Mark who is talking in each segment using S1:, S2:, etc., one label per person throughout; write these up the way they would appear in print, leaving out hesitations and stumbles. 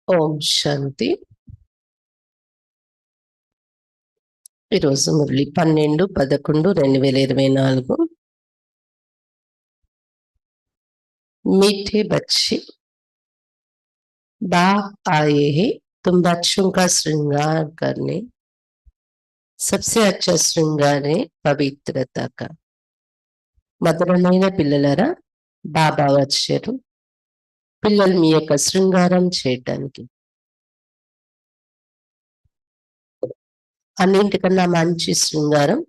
S1: ఓం శాంతి. ఈరోజు మురళి 12/11/2024. मीठे बच्चे बाप आए हैं तुम बच्चों का श्रृंगार करने. सबसे अच्छा श्रृंगार है पवित्रता का. మధురమైన పిల్లలరా, బాబా వచ్చారు పిల్లలు మీ యొక్క శృంగారం చేయటానికి. అన్నింటికన్నా మంచి శృంగారం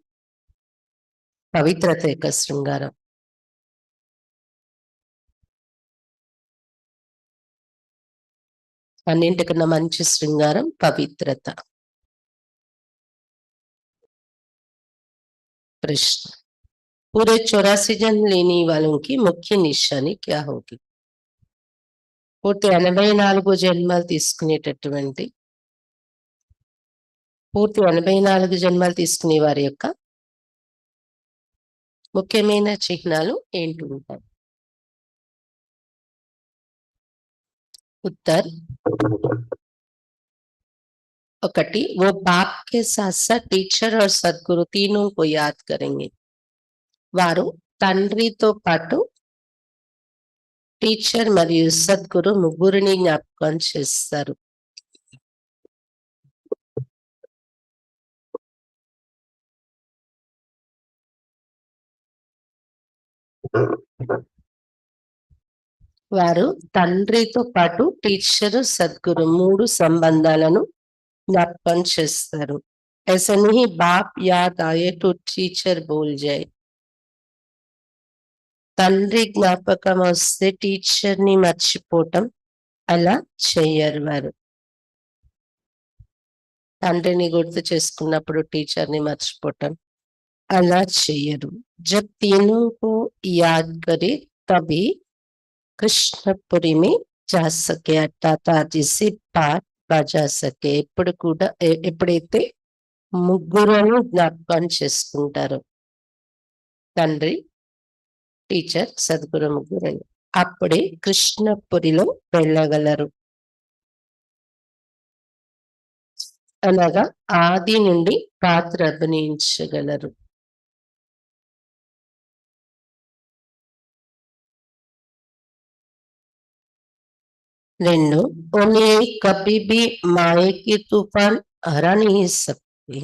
S1: పవిత్రత యొక్క శృంగారం. అన్నింటికన్నా మంచి శృంగారం పవిత్రత. प्रश्न, पूरे 84 जन्म लेने वालों की मुख्य निशानी क्या होगी? పూర్తి 84 జన్మలు తీసుకునేటటువంటి పూర్తి 84 జన్మలు తీసుకునే వారి యొక్క ముఖ్యమైన చిహ్నాలు ఏంటి ఉంటాయి? ఉత్తర్ ఒకటి, वो बाप के साथ साथ टीचर और सद्गुरु तीनों को याद करेंगे. వారు తండ్రితో పాటు టీచర్ మరియు సద్గురు ముగ్గురిని జ్ఞాపకం చేస్తారు. వారు తండ్రితో పాటు టీచర్ సద్గురు మూడు సంబంధాలను జ్ఞాపకం చేస్తారు. ऐसा नहीं बाप याद आए तो टीचर बोल जाए. తండ్రి జ్ఞాపకం వస్తే టీచర్ ని మర్చిపోవటం అలా చెయ్యరు వారు. తండ్రిని గుర్తు చేసుకున్నప్పుడు టీచర్ ని మర్చిపోవటం అలా చెయ్యరు. జబ్ తీనోं को याद करे तभी కృష్ణపురి में जा सके अर्थात जिसे पाठ బజా సకే. ఎప్పుడు కూడా ఎప్పుడైతే ముగ్గురును జ్ఞాపకం చేసుకుంటారో, తండ్రి టీచర్ సద్గురు ముగ్గురని, అప్పుడే కృష్ణపురిలో వెళ్ళగలరు. అనగా ఆది నుండి పాత్ర అభినయించగలరు. రెండు, उन्हें कभी भी माया की तूफान हरा नहीं सकते.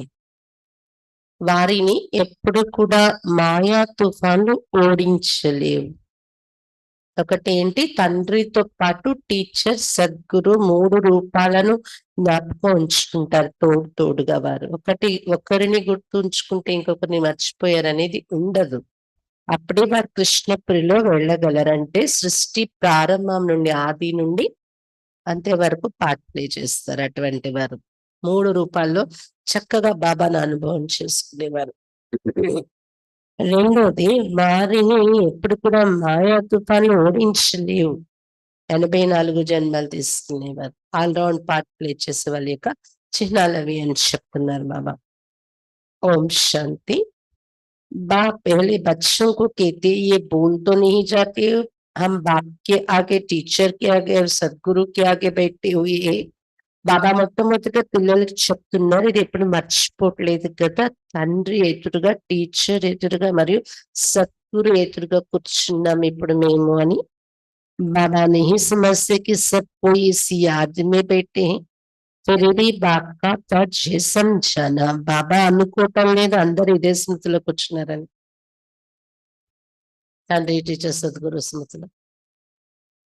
S1: వారిని ఎప్పుడు కూడా మాయా తుఫాన్లు ఓడించలేవు. ఒకటి ఏంటి, తండ్రితో పాటు టీచర్ సద్గురు మూడు రూపాలను జ్ఞాపకం ఉంచుకుంటారు తోడుగా వారు. ఒకరిని గుర్తుంచుకుంటే ఇంకొకరిని మర్చిపోయారు అనేది ఉండదు. అప్పుడే వారు కృష్ణపురిలో వెళ్ళగలరంటే సృష్టి ప్రారంభం నుండి ఆది నుండి అంతే వరకు పార్ట్ ప్లే చేస్తారు. అటువంటి వారు మూడు రూపాల్లో చక్కగా బాబాను అనుభవం చేసుకునేవారు. రెండోది, వారిని ఎప్పుడు కూడా మాయా తుఫాన్లు ఓడించలేవు. 84 జన్మలు తీసుకునేవారు. ఆల్రౌండ్ పార్ట్ ప్లే చేసే వాళ్ళ యొక్క చిహ్నాలు అవి అని చెప్తున్నారు బాబా. ఓం శాంతి. बाप पहले बच्चों को कहते ये बोल तो नहीं जाते, हम बाप के आगे टीचर के आगे और सदगुरु के आगे बैठे हुए है. బాబా మొట్టమొదటిగా పిల్లలకి చెప్తున్నారు, ఇది ఎప్పుడు మర్చిపోవట్లేదు కదా, తండ్రి ఎదురుగా టీచర్ ఎదురుగా మరియు సద్గురు ఎదురుగా కూర్చున్నాం ఇప్పుడు మేము అని. బాబా नहीं समझते कि सब कोई इस याद में बैठे हैं, फिर भी बाप का तर्ज है समझाना. బాబా అనుకోవటం లేదు అందరు ఇదే స్మృతిలో కూర్చున్నారని. తండ్రి టీచర్ సద్గురు స్మృతిలో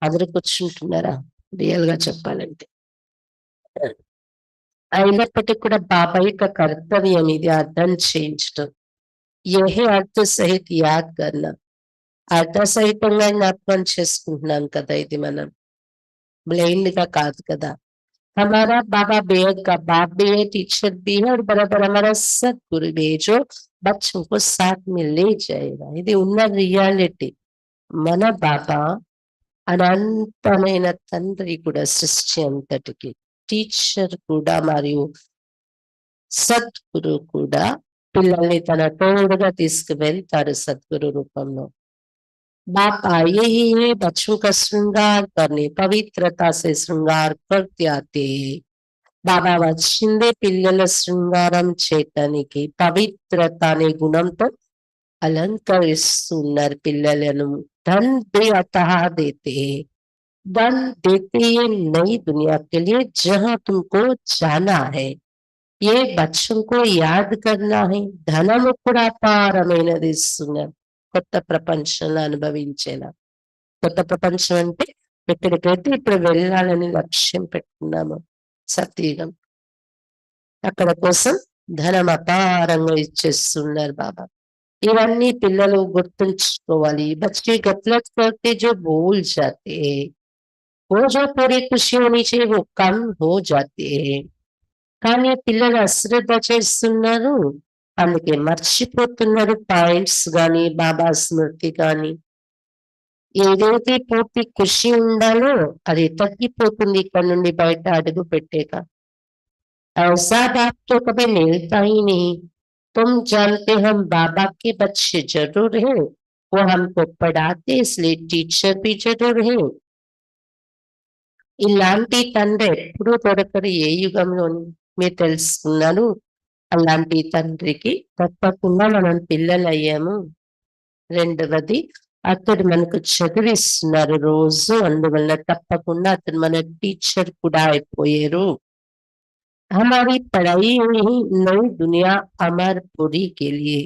S1: అందరు కూర్చుంటున్నారా? రియల్ గా చెప్పాలంటే అయినప్పటికీ కూడా బాబా యొక్క కర్తవ్యం ఇది అర్థం చేయించడం. యహే అర్థ సహిత యాద్ కన్నా, అర్థ సహితంగా జ్ఞాపకం చేసుకుంటున్నాం కదా, ఇది మనం బ్లైండ్ గా కాదు కదా. हमारा बाबा बेहद का बाप भी है, टीचर भी है और बराबर हमारा सदगुरु भी है जो बच्चों को साथ में ले जाएगा. ఇది ఉన్న రియాలిటీ. మన బాబా అనంతమైన తండ్రి కూడా సృష్టి అంతటికి, టీచర్ కూడా మరియు సద్గురు కూడా పిల్లల్ని తన తోడుగా తీసుకువెళ్తారు సద్గురు రూపంలో. बाप आए ही है बच्चों का श्रृंगार करने, पवित्रता से श्रृंगार करते आते हैं। బాబా వచ్చిందే పిల్లల శృంగారం చేయటానికి, పవిత్రత అనే గుణంతో అలంకరిస్తున్నారు పిల్లలను। धन दे अतः देते हैं, धन देते ये नई दुनिया के लिए जहां तुमको जाना है। ये बच्चों को याद करना है। ధనము కూడా అపారమైనది ఇస్తున్నారు కొత్త ప్రపంచంలో అనుభవించేలా। కొత్త ప్రపంచం అంటే ఎక్కడికైతే ఇప్పుడు వెళ్ళాలని లక్ష్యం పెట్టుకున్నాము సత్యుగం, అక్కడ కోసం ధనం అపారంగా ఇచ్చేస్తున్నారు బాబా। ఇవన్నీ పిల్లలు గుర్తుంచుకోవాలి। बच्चे गफलत करके जो भूल जाते हैं, वो जो पूरी खुशी होनी चाहिए वो कम हो जाती है। కానీ పిల్లలు అశ్రద్ధ చేస్తున్నారు, అందుకే మర్చిపోతున్నారు పాయింట్స్ గాని, బాబా స్మృతి గాని। ఏదైతే పూర్తి ఖుషి ఉండాలో అది తగ్గిపోతుంది ఇక్కడ నుండి బయట అడుగు పెట్టాక। ऐसा बाप तो कभी मिलता ही नहीं। तुम जानते हम बाबा के बच्चे जरूर हैं, वो हमको पढ़ाते इसलिए टीचर भी जरूर है। ఇలాంటి తండ్రి ఎప్పుడూ దొరకరు ఏ యుగంలోని, మీరు తెలుసుకున్నారు। అలాంటి తండ్రికి తప్పకుండా మనం పిల్లలు అయ్యాము। రెండవది అతడు మనకు చదివిస్తున్నారు రోజు, అందువల్ల తప్పకుండా అతను మన టీచర్ కూడా అయిపోయారు। हमारी पढ़ाई हुई नई दुनिया अमरपुरी के लिए,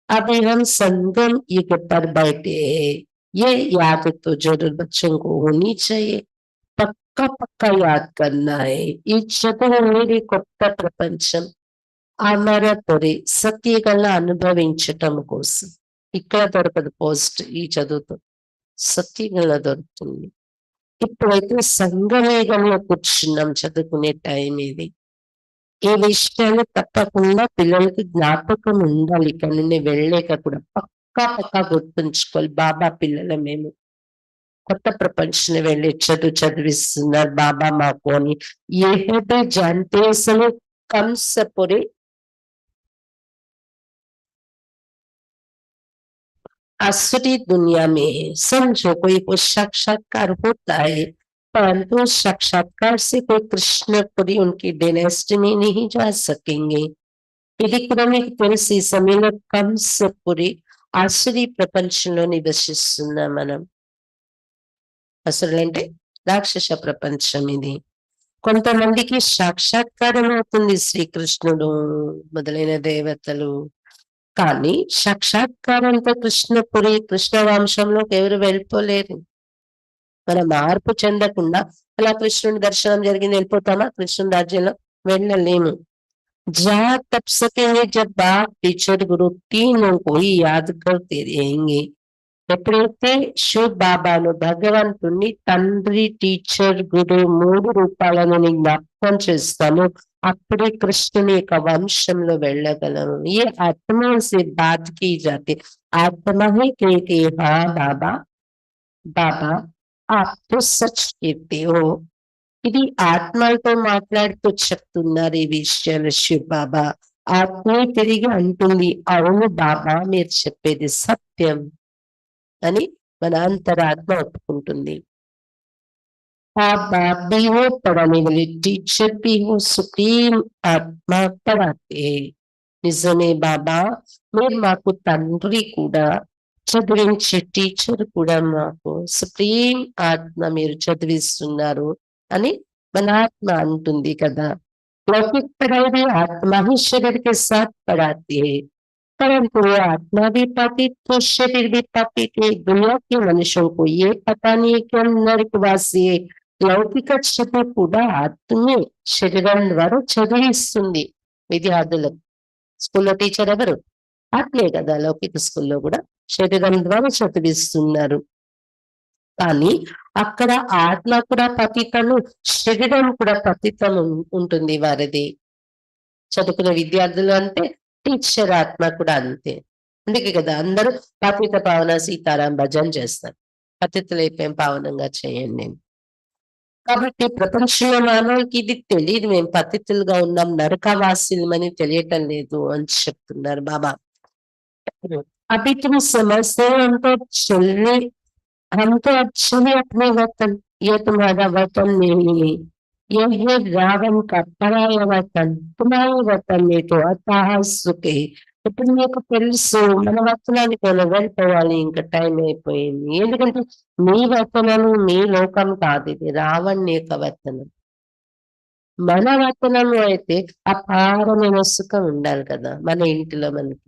S1: अभी हम संगम युग पर बैठे हैं। ये याद तो जरूर बच्चों को होनी चाहिए, పక్కా పక్కా యాద్ కన్నా है। ఈ చదువు అనేది కొత్త ప్రపంచం అమరపురి సత్యగల అనుభవించటం కోసం। ఇక్కడ దొరకదు పోస్ట్, ఈ చదువుతో సత్యగల దొరుకుతుంది। ఇప్పుడైతే సంగమేగంలో కూర్చున్నాం, చదువుకునే టైం ఇది। ఈ విషయాలు తప్పకుండా పిల్లలకి జ్ఞాపకం ఉండాలి, ఇక్కడ నుండి వెళ్ళాక కూడా పక్కా పక్కా గుర్తుంచుకోవాలి। బాబా పిల్లల మేము కొత్త ప్రపంచంలో వెళ్ళి చదివిస్తున్నారు బాబా మాకు అని। ఏహే జాంతే అసలు కంసపురి असुरी दुनिया में समझो कोई को साक्षात्कार होता है, परंतु साक्षात्कार से कोई कृष्णपुरी उनकी डेनेस्टी में नहीं जा सकेंगे। ఇది కూడా మీకు తెలిసి ఈ సమయంలో కంసపురి అసురీ ప్రపంచంలో నివసిస్తున్నాం మనం। అసురులంటే రాక్షస ప్రపంచం ఇది। కొంతమందికి సాక్షాత్కారం అవుతుంది శ్రీకృష్ణుడు మొదలైన దేవతలు, కానీ సాక్షాత్కారంతో కృష్ణపురి కృష్ణ వంశంలోకి ఎవరు వెళ్ళిపోలేరు। మన మార్పు చెందకుండా అలా కృష్ణుని దర్శనం జరిగింది వెళ్ళిపోతామా కృష్ణుని రాజ్యంలో? వెళ్ళలేము। जहाँ तब सकेंगे जब बाप टीचर गुरु तीनों को ही याद करते रहेंगे। ఎప్పుడైతే శివ్ బాబాను భగవంతుణ్ణి తండ్రి టీచర్ గురు మూడు రూపాలను జ్ఞాపకం చేస్తాము, అప్పుడే కృష్ణుని యొక్క వంశంలో వెళ్ళగలము। ఏ ఆత్మ से बात की जाती, आत्मा ही कहती है हाँ बाबा बाबा आप तो सच कहते हो। ఇది ఆత్మలతో మాట్లాడుతూ చెప్తున్నారు ఈ విషయాలు శివ్ బాబా। ఆత్మే తిరిగి అంటుంది అవును బాబా మీరు చెప్పేది సత్యం అని మన అంతరాత్మ ఒప్పుకుంటుంది। आप बाप भी हो, पढ़ाने वाले टीचर भी हो, सुप्रीम आत्मा पढ़ाते हैं। నిజమే బాబా మీరు మాకు తండ్రి కూడా, చదివించే టీచర్ కూడా, మాకు సుప్రీం ఆత్మ మీరు చదివిస్తున్నారు అని మన ఆత్మ అంటుంది కదా। लौकिक पढ़ाई भी आत्मा ही शरीर के साथ पढ़ाती है, परंतु वो आत्मा भी पापी तो शरीर भी पापी थे। दुनिया के मनुष्यों को ये पता नहीं है कि हम नरकवासी है। లౌకిక చదువు కూడా ఆత్మే శరీరం ద్వారా చదివిస్తుంది విద్యార్థులకు। స్కూల్లో టీచర్ ఎవరు? ఆత్మే కదా, లౌకిక స్కూల్లో కూడా శరీరం ద్వారా చదివిస్తున్నారు। కానీ అక్కడ ఆత్మ కూడా పతితము, శరీరం కూడా పతితం ఉంటుంది వారిది। చదువుకునే విద్యార్థులు అంటే టీచర్ ఆత్మ కూడా అంతే। అందుకే కదా అందరూ పతిత పావన సీతారాం భజన చేస్తారు, పతితులైపోయాం పావనంగా చేయండి। కాబట్టి ప్రపంచంలో మానవులకి ఇది తెలియదు, మేము పతితులుగా ఉన్నాం నరకవాసులమని తెలియటం లేదు అని చెప్తున్నారు బాబా। अभी तुम समझते हो हम तो चलने हम तो अच्छे हैं अपने वतन, ये तुम्हारा वतन नहीं है, ये है रावण का పరాయ వతన్, तुम्हारे वतन में तो అథాహ సుఖే. ఇప్పుడు నీకు తెలుసు మన వచనానికి మనం వెళ్ళిపోవాలి, ఇంకా టైం అయిపోయింది. ఎందుకంటే మీ వచనము మీ లోకం కాదు, ఇది రావణ్ యొక్క వచనం. మన వచనము అయితే అపారమైన సుఖం ఉండాలి కదా మన ఇంటిలో మనకి.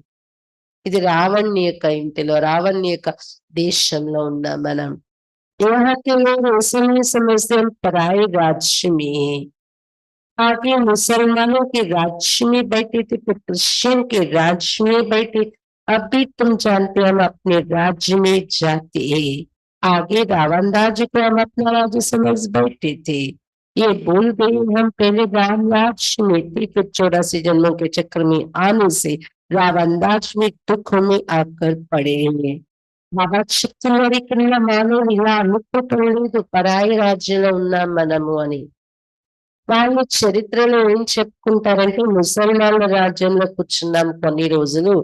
S1: ఇది రావణ్ యొక్క ఇంటిలో, రావణ్ యొక్క దేశంలో ఉన్న మనం. यहाँ के लोग ऐसे नहीं समझते हम पराए राज्य में हैं। आगे मुसलमानों के राज्य में बैठे थे, फिर क्रिश्चियन के राज्य में बैठे, अभी तुम जानते हम अपने राज्य में जाते हैं। आगे रावण राज्य को हम अपना राज्य समझ बैठे थे, ये भूल गए हम पहले राम राज्य में थे, फिर 84 जन्मों के चक्र में आने से रावण राज्य में दुखों में आकर पड़े हैं। భగవత్శక్తులు ఇక్కడ మానవులు ఇలా అనుకోవటం లేదు పరాయి రాజ్యంలో ఉన్నాం మనము అని. వాళ్ళు చరిత్రలో ఏం చెప్పుకుంటారంటే ముసల్మాన్ల రాజ్యంలో కూర్చున్నాం కొన్ని రోజులు,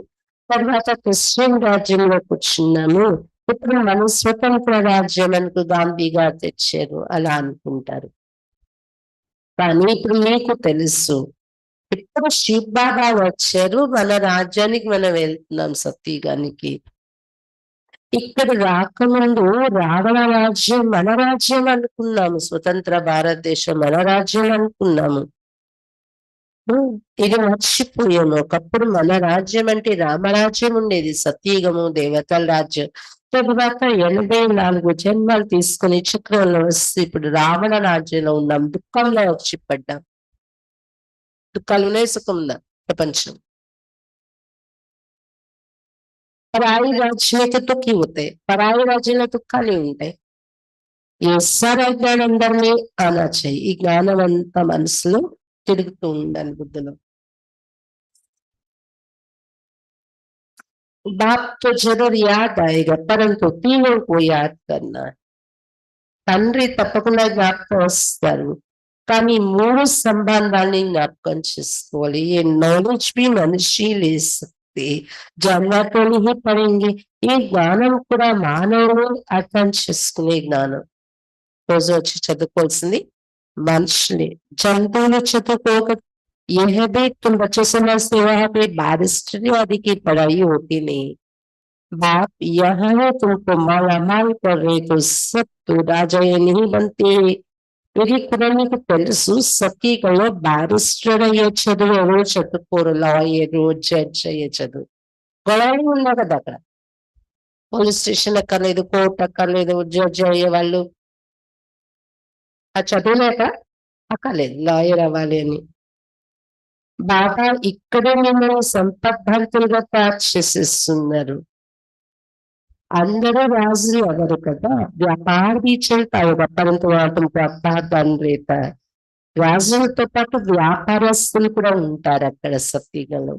S1: తర్వాత క్రిస్టియన్ రాజ్యంలో కూర్చున్నాము, ఇప్పుడు మన స్వతంత్ర రాజ్యం మనకు గాంధీ గారు తెచ్చారు అలా అనుకుంటారు. కానీ ఇప్పుడు మీకు తెలుసు, ఇప్పుడు శివ్ బాబా వచ్చారు, మన రాజ్యానికి మనం వెళ్తున్నాం సత్యగానికి. ఇక్కడ రాకముందు రావణ రాజ్యం మన రాజ్యం అనుకున్నాము, స్వతంత్ర భారతదేశం మన రాజ్యం అనుకున్నాము. ఇది మర్చిపోయాము. ఒకప్పుడు మన రాజ్యం అంటే రామరాజ్యం ఉండేది, సత్యయుగము, దేవతల రాజ్యం. తర్వాత 84 జన్మలు తీసుకుని చక్రంలో వస్తే ఇప్పుడు రావణ రాజ్యంలో ఉన్నాం, దుఃఖంలో వచ్చి పడ్డాం. దుఃఖాలునే సుఖం ఉందా ప్రపంచం. పరాయి రాజ్యం దుఃఖి होते, పరాయి రాజ్యంలో దుఃఖాలు ఉంటాయి. ఈ సారా జ్ఞానం అందరినీ ఆనా చేయి, ఈ జ్ఞానం అంతా మనసులో తిరుగుతూ ఉండాలి బుద్ధిలో. बाप तो जरूर याद आएगा, परंतु तीनों को याद करना. తండ్రి తప్పకుండా జ్ఞాపకం వస్తారు, కానీ 3 సంబంధాన్ని జ్ఞాపకం చేసుకోవాలి. ఏ నాలెడ్జ్ भी మనిషి ले सकते, जानवर तो नहीं पड़ेंगे. ఈ జ్ఞానం కూడా మానవులు అర్థం చేసుకునే జ్ఞానం. రోజు వచ్చి చదువుకోవాల్సింది మనుషులే, జంతువులు చదువుకోక. यह भी तुम बच्चे समझते वहां पे बैरिस्टरी आदि की पढ़ाई होती नहीं. बाप यहाँ है, तुमको माला माल कर रहे तो सब तो राजा ये नहीं बनते. ఇది కూడా నీకు తెలుసు, సఖీలలో బ్యారిస్టర్ అయ్యే చదువు ఎవరో చదువుకోరు, లాయరు జడ్జ్ అయ్యే చదువు. గొడవలు ఉన్నాయి కదా అక్కడ, పోలీస్ స్టేషన్ అక్కర్లేదు, కోర్టు అక్కర్లేదు, జడ్జ్ అయ్యే వాళ్ళు ఆ చదువులేక అక్కర్లేదు లాయర్ అవ్వాలి అని. బాబా ఇక్కడే మిమ్మల్ని సంపద్భరితులుగా తయారు చేసేస్తున్నారు. అందరూ రాజులు ఎవరు కదా, వ్యాపార भी चलता होगा परंतु वहां तुमको अपना धन रहता है. రాజులతో పాటు వ్యాపారస్తులు కూడా ఉంటారు అక్కడ సత్యగలో,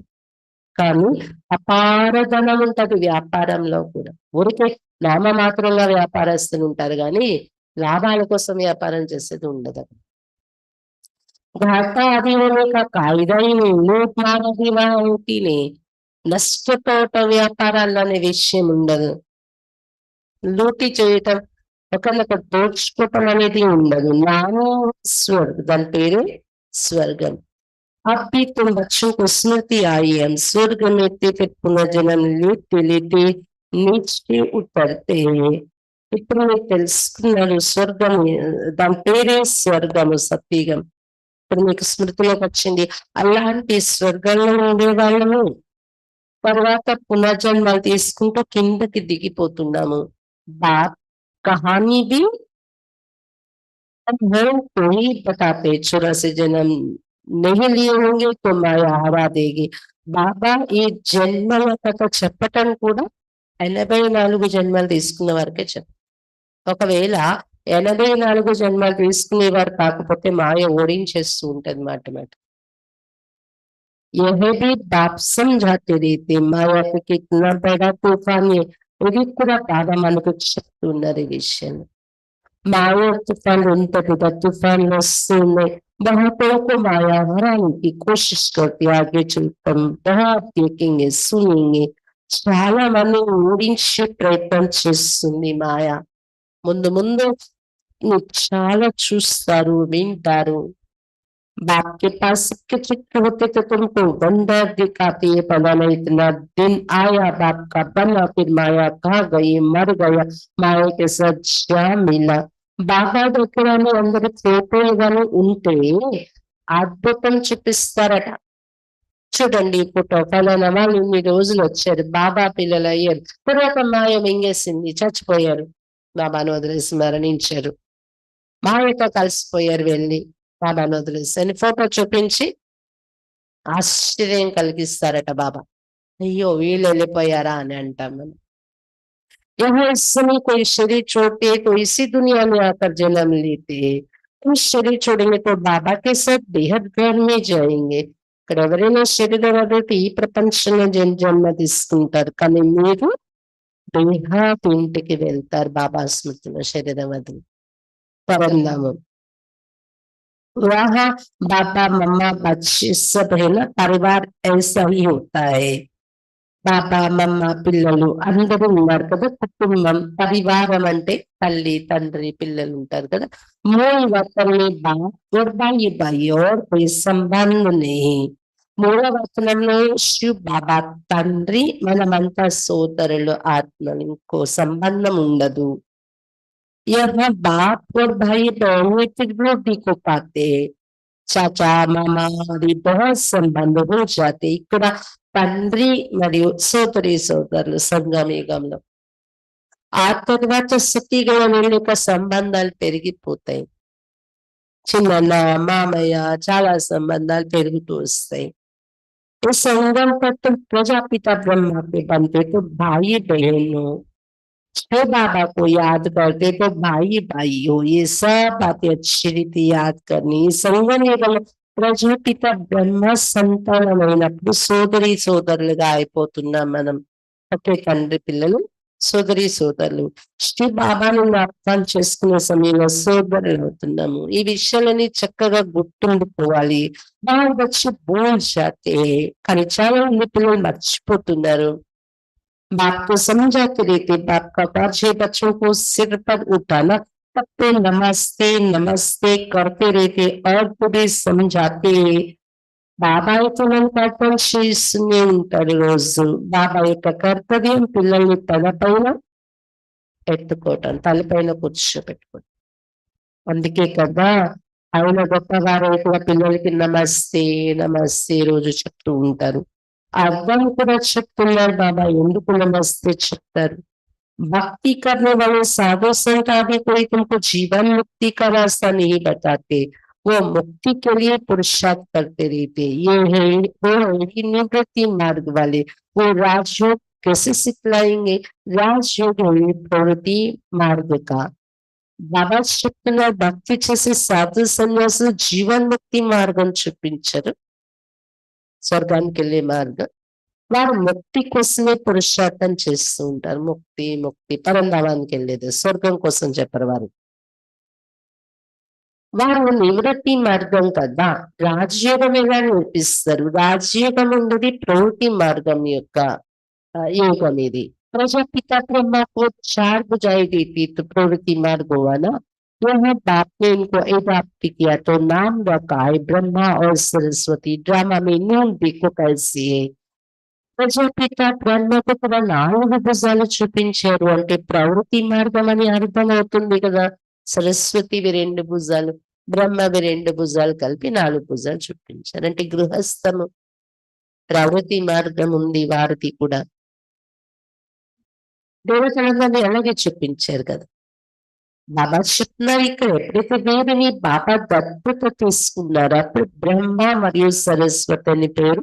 S1: కానీ అపార ధనం ఉంటది వ్యాపారంలో కూడా. ఊరికే నామమాత్రంగా వ్యాపారస్తులు ఉంటారు కానీ లాభాల కోసం వ్యాపారం చేసేది ఉండదు. घाटा आदि होने का कायदा ही नहीं, लूट मार आदि वहां होती नहीं, నష్టపోట వ్యాపారాలు అనే విషయం ఉండదు. లూటీ చేయటం, ఒకరినొకరు దోచుకోవటం అనేది ఉండదు. నాను స్వర్గం, దాని పేరు స్వర్గం. अब भी तुम बच्चों को स्मृति आई, हम स्वर्ग में थे फिर पुनर्जन्म लेते लेते नीचे उतरते हैं. ఇప్పుడు మీరు తెలుసుకున్నారు స్వర్గం, దాని పేరే స్వర్గము, సత్యగం. ఇప్పుడు మీకు స్మృతిలోకి వచ్చింది, అలాంటి స్వర్గంలో ఉండేవాళ్ళము తర్వాత పునర్జన్మలు తీసుకుంటూ కిందకి దిగిపోతున్నాము. बाप कहानी भी कोई बताते, 84 जन्म नहीं लिए होंगे तो माया हरा देगी. బాబా ఈ జన్మల కథ చెప్పటం కూడా 84 జన్మలు తీసుకున్న వరకే ఒకవేళ 84 జన్మలు తీసుకునేవారు కాకపోతే మాయ ఓడించేస్తూ ఉంటది మాట మాట. यह भी बाप समझाते रहते, माया का कितना बड़ा तूफान है, ఇది కూడా బాగా మనకు చెప్తున్నారు ఈ విషయం. మాయా తుఫాన్ ఎంత పెద్ద తుఫాన్లు వస్తున్నాయి, बहुतों को माया हराने की कोशिश करते, आगे चलकर बहुत देखेंगे सुनेंगे. చాలా మంది ఓడించే ప్రయత్నం చేస్తుంది మాయ. ముందు ముందు చాలా చూస్తారు, వింటారు. बाप के पास सबके चित्र होते तो तुमको बंदर दिखाती है, पता नहीं इतना दिन आया बाप का बना, फिर माया कहाँ गई, मर गया, माया के साथ जा मिला. బాబా దగ్గర అందరి ఫోటో గాని ఉంటే అద్భుతం చూపిస్తారట. చూడండి ఈ ఫోటో, ఫలానా వాళ్ళు ఇన్ని రోజులు వచ్చారు, బాబా పిల్లలు అయ్యారు, తర్వాత మాయ మింగేసింది, చచ్చిపోయారు, బాబాను వదిలేసి మరణించారు, మాయతో కలిసిపోయారు, వెళ్ళి బాబాను వదిలేసి అని ఫోటో చూపించి ఆశ్చర్యం కలిగిస్తారట బాబా. అయ్యో వీళ్ళు వెళ్ళిపోయారా అని అంటాం మనం. यहाँ इस समय कोई शरीर छोड़ते तो इसी दुनिया में आकर जन्म लेते, उस शरीर छोड़ेंगे तो बाबा के साथ बेहद घर में जाएंगे. ఇక్కడ ఎవరైనా శరీరం వదిలితే ఈ ప్రపంచంలో జన్మ తీసుకుంటారు, కానీ మీరు దేహాతి ఇంటికి వెళ్తారు బాబా స్మృతిలో శరీరం వదిలి పరంధామం. वहाँ बाबा मम्मा बच्चे सब है ना, परिवार ऐसा ही होता है. బాబా మమ్మ పిల్లలు అందరూ ఉన్నారు కదా, కుటుంబం పరివారం అంటే తల్లి తండ్రి పిల్లలు ఉంటారు కదా. మూల వచనం బాయి బాయి और कोई संबंध नहीं. మూల వచనంలో శివ్ బాబా తండ్రి, మనమంతా సోదరులు ఆత్మలు, ఇంకో సంబంధం ఉండదు. यहाँ बाप और भाई दोनों फिर रोटी को पाते, చాచా మామ అది बहुत సంబంధం हो जाते. ఇక్కడ తండ్రి మరియు సోదరి సోదరులు సంగమయుగంలో. ఆ తర్వాత సతీగణం యొక్క సంబంధాలు పెరిగిపోతాయి. చిన్న మామయ్య చాలా సంబంధాలు పెరుగుతూ వస్తాయి. ఈ సంగम पर तुम प्रजापिता ब्रह्मा के बनते तो भाई बहनों, जो बाबा को याद करते तो भाई भाई हो. ये सब बातें अच्छी रीति याद करनी. సంగం యుగంలో ప్రజాపిత బ్రహ్మ సంతానమైనప్పుడు సోదరి సోదరులుగా అయిపోతున్నాం మనం. ఒకే తండ్రి పిల్లలు, సోదరి సోదరులు. శ్రీ బాబాను అర్థం చేసుకునే సమయంలో సోదరులు అవుతున్నాము. ఈ విషయాలని చక్కగా గుర్తుండిపోవాలి. బాగా వచ్చి బోల్చాతే, కానీ చాలా మంది పిల్లలు మర్చిపోతున్నారు. बाप को समझाते रहते, बाप का फर्ज है बच्चों को सिर पर उठाना, तब पे नमस्ते नमस्ते करते रहते और पूरे समझाते. బాబా అయితే మన కర్తవ్యం చేస్తూనే ఉంటారు రోజు. బాబా యొక్క కర్తవ్యం పిల్లల్ని తలపైన ఎత్తుకోవటం, తలపైన కూర్చోబెట్టుకోవటం. అందుకే కదా ఆయన గొప్పవారు కూడా పిల్లలకి నమస్తే నమస్తే రోజు చెప్తూ ఉంటారు. అర్థం కూడా చెప్తున్నారు బాబా, ఎందుకు నమస్తే చెప్తారు. भक्ति करने वाले साधु संत आदि कोई तुमको जीवन मुक्ति का रास्ता नहीं बताते, वो मुक्ति के लिए पुरुषार्थ करते रहते. ये है वो है निवृत्ति मार्ग वाले. वो राजयोग कैसे सिखलाएंगे? राजयोग है प्रवृत्ति मार्ग का. బాబా చెప్తున్న భక్తి చేసే సాధు సన్యాసులు జీవన్ ముక్తి మార్గం చూపించరు, స్వర్గానికి వెళ్ళే మార్గం. వారు ముక్తి కోసమే పురుషార్థం చేస్తూ ఉంటారు. ముక్తి ముక్తి పరంధామానికి వెళ్ళేది, స్వర్గం కోసం చెప్పరు వారు. వారు నివృత్తి మార్గం కదా, రాజయోగం ఎలా నేర్పిస్తారు. రాజయోగం ఉండేది ప్రవృత్తి మార్గం యొక్క యోగం. ఇది प्रजापिता ब्रह्मा को 4 बुझाई देती तो प्रवृत्ति मार्ग हुआ ना. यहाँ बाप ने इनको एडाप्ट किया तो नाम रखा है ब्रह्मा और सरस्वती. ड्रामा में न्यून देखो कैसी है. ప్రజాపిత బ్రహ్మకు కూడా 4 భుజాలు చూపించారు అంటే ప్రవృత్తి మార్గం అని అర్థం అవుతుంది కదా. సరస్వతివి 2 భుజాలు, బ్రహ్మవి 2 భుజాలు కలిపి 4 భుజాలు చూపించారు. అంటే గృహస్థము ప్రవృత్తి మార్గం ఉంది వారిది కూడా. దేవతలందరినీ అలాగే చూపించారు కదా. బాబా చెప్తున్నారు ఇక్కడ ఎప్పుడైతే వీరిని బాబా దత్తత తీసుకున్నారో అప్పుడు బ్రహ్మ మరియు సరస్వతి అని పేరు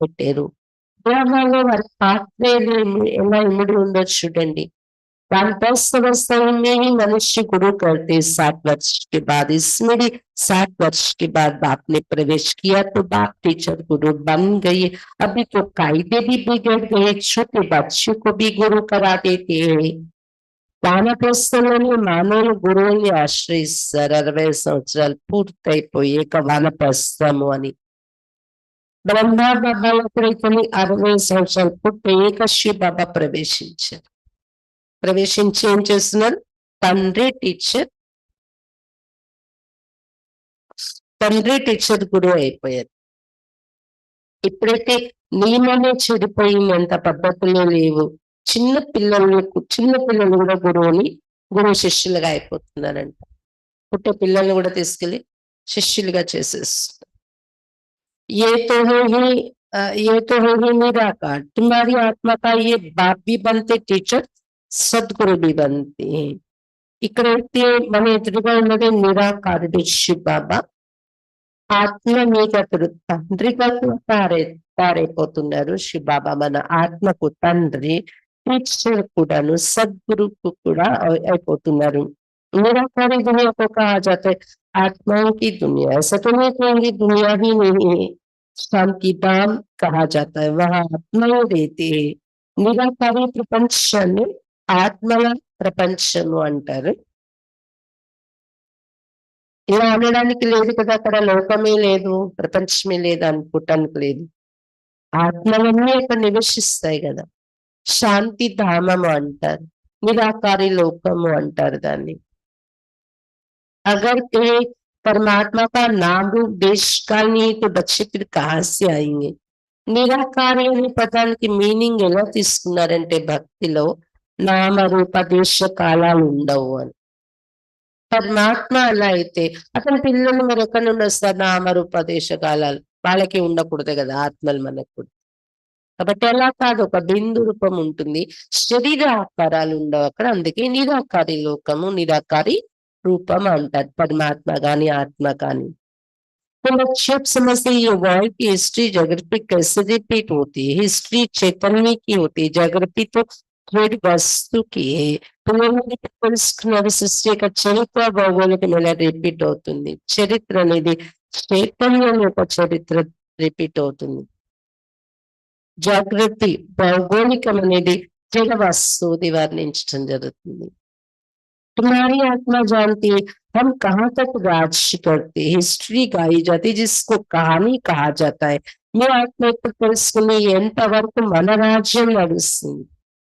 S1: పెట్టారు. బ్రహ్మలో వారి పాత్ర ఎలా ఇమిడి ఉందో చూడండి. 10 अवस्थाओं में ही मनुष्य गुरु करते 60 वर्ष के बाद. इसमें भी 60 वर्ष के बाद बाप ने प्रवेश किया तो बाप टीचर गुरु बन गए. अभी तो कायदे भी बिगड़ गए, छोटे बच्चों को भी गुरु करा देते हैं. వానప్రస్థంలోని మానవులు గురువుని ఆశ్రయిస్తారు. 60 సంవత్సరాలు పూర్తయిపోయాక వానప్రస్థము అని. బ్రహ్మా బాబా ఎప్పుడైతే 60 సంవత్సరాలు పూర్తయ్యాక శివ బాబా ప్రవేశించారు. ప్రవేశించి ఏం చేస్తున్నారు? తండ్రి టీచర్ గురువు అయిపోయారు. ఎప్పుడైతే నియమమే చెడిపోయిందంత పద్ధతులు లేవు, చిన్న పిల్లలు కూడా గురువు శిష్యులుగా అయిపోతున్నారంట. పుట్టే పిల్లల్ని కూడా తీసుకెళ్లి శిష్యులుగా చేసేస్తున్నారు. ये तो है ही निराकार, तुम्हारी आत्मा का ये बाप भी बनते टीचर, सदगुरु भी बनते हैं. ఇక్కడైతే మన ఎదురుగా ఉన్నది నిరాకారుడు శివ బాబా. ఆత్మ మీద అతడు తండ్రిగా తారైపోతున్నారు. శివ బాబా మన ఆత్మకు తండ్రి, టీచర్ కూడాను, సద్గురుకు కూడా అయిపోతున్నారు. निराकारी दुनिया को कहा जाता है आत्माओं की दुनिया. ऐसा तो नहीं कहेंगे दुनिया ही नहीं है, शांति धाम कहा जाता है, वहां आत्माएं रहती है. నిరాకారి ప్రపంచాన్ని ఆత్మల ప్రపంచము అంటారు. ఇలా అనడానికి లేదు కదా, అక్కడ లోకమే లేదు, ప్రపంచమే లేదు అనుకోవటానికి లేదు. ఆత్మలన్నీ అక్కడ నివసిస్తాయి కదా. శాంతి ధామము అంటారు, నిరాకారి లోకము అంటారు దాన్ని. अगर कहे परमात्मा का नाम रूप देश काल नहीं तो बच्चे फिर कहाँ से आएंगे. నిరాకారి అనే పదానికి మీనింగ్ ఎలా తీసుకున్నారంటే భక్తిలో నామరూప దేశ కాలాలు ఉండవు అని. పరమాత్మ అలా అయితే అతని పిల్లలు మరి ఎక్కడి నుండి వస్తారు? నామరూప దేశ కాలాలు వాళ్ళకి ఉండకూడదు కదా, ఆత్మలు మనకు. కాబట్టి అలా కాదు, ఒక బిందు రూపం ఉంటుంది, శరీర ఆకారాలు ఉండవు అక్కడ. అందుకే నిరాకారి లోకము, నిరాకారి रूपम अंटाరు परमात्मा गानी आत्मा गानी. तो जब समझते ये वर्ल्ड की हिस्ट्री ज्योग्राफी कैसे रिपीट होती है, हिस्ट्री चैतन्य की होती है, ज्योग्राफी तो थोड़ी वस्तु की है. సృష్టి యొక్క చరిత్ర భౌగోళిక ఎలా రిపీట్ అవుతుంది? చరిత్ర అనేది చైతన్యం యొక్క చరిత్ర రిపీట్ అవుతుంది. జాగ్రత్త భౌగోళికం అనేది జడ వస్తువుది వర్ణించడం జరుగుతుంది. तुम्हारी आत्मा जानती है हम कहाँ तक राज्य करते, हिस्ट्री गाई जाती जिसको कहानी कहा जाता है. మీ ఆత్మ ఎప్పుడు తెలుసుకుని ఎంతవరకు మన రాజ్యం నడుస్తుంది,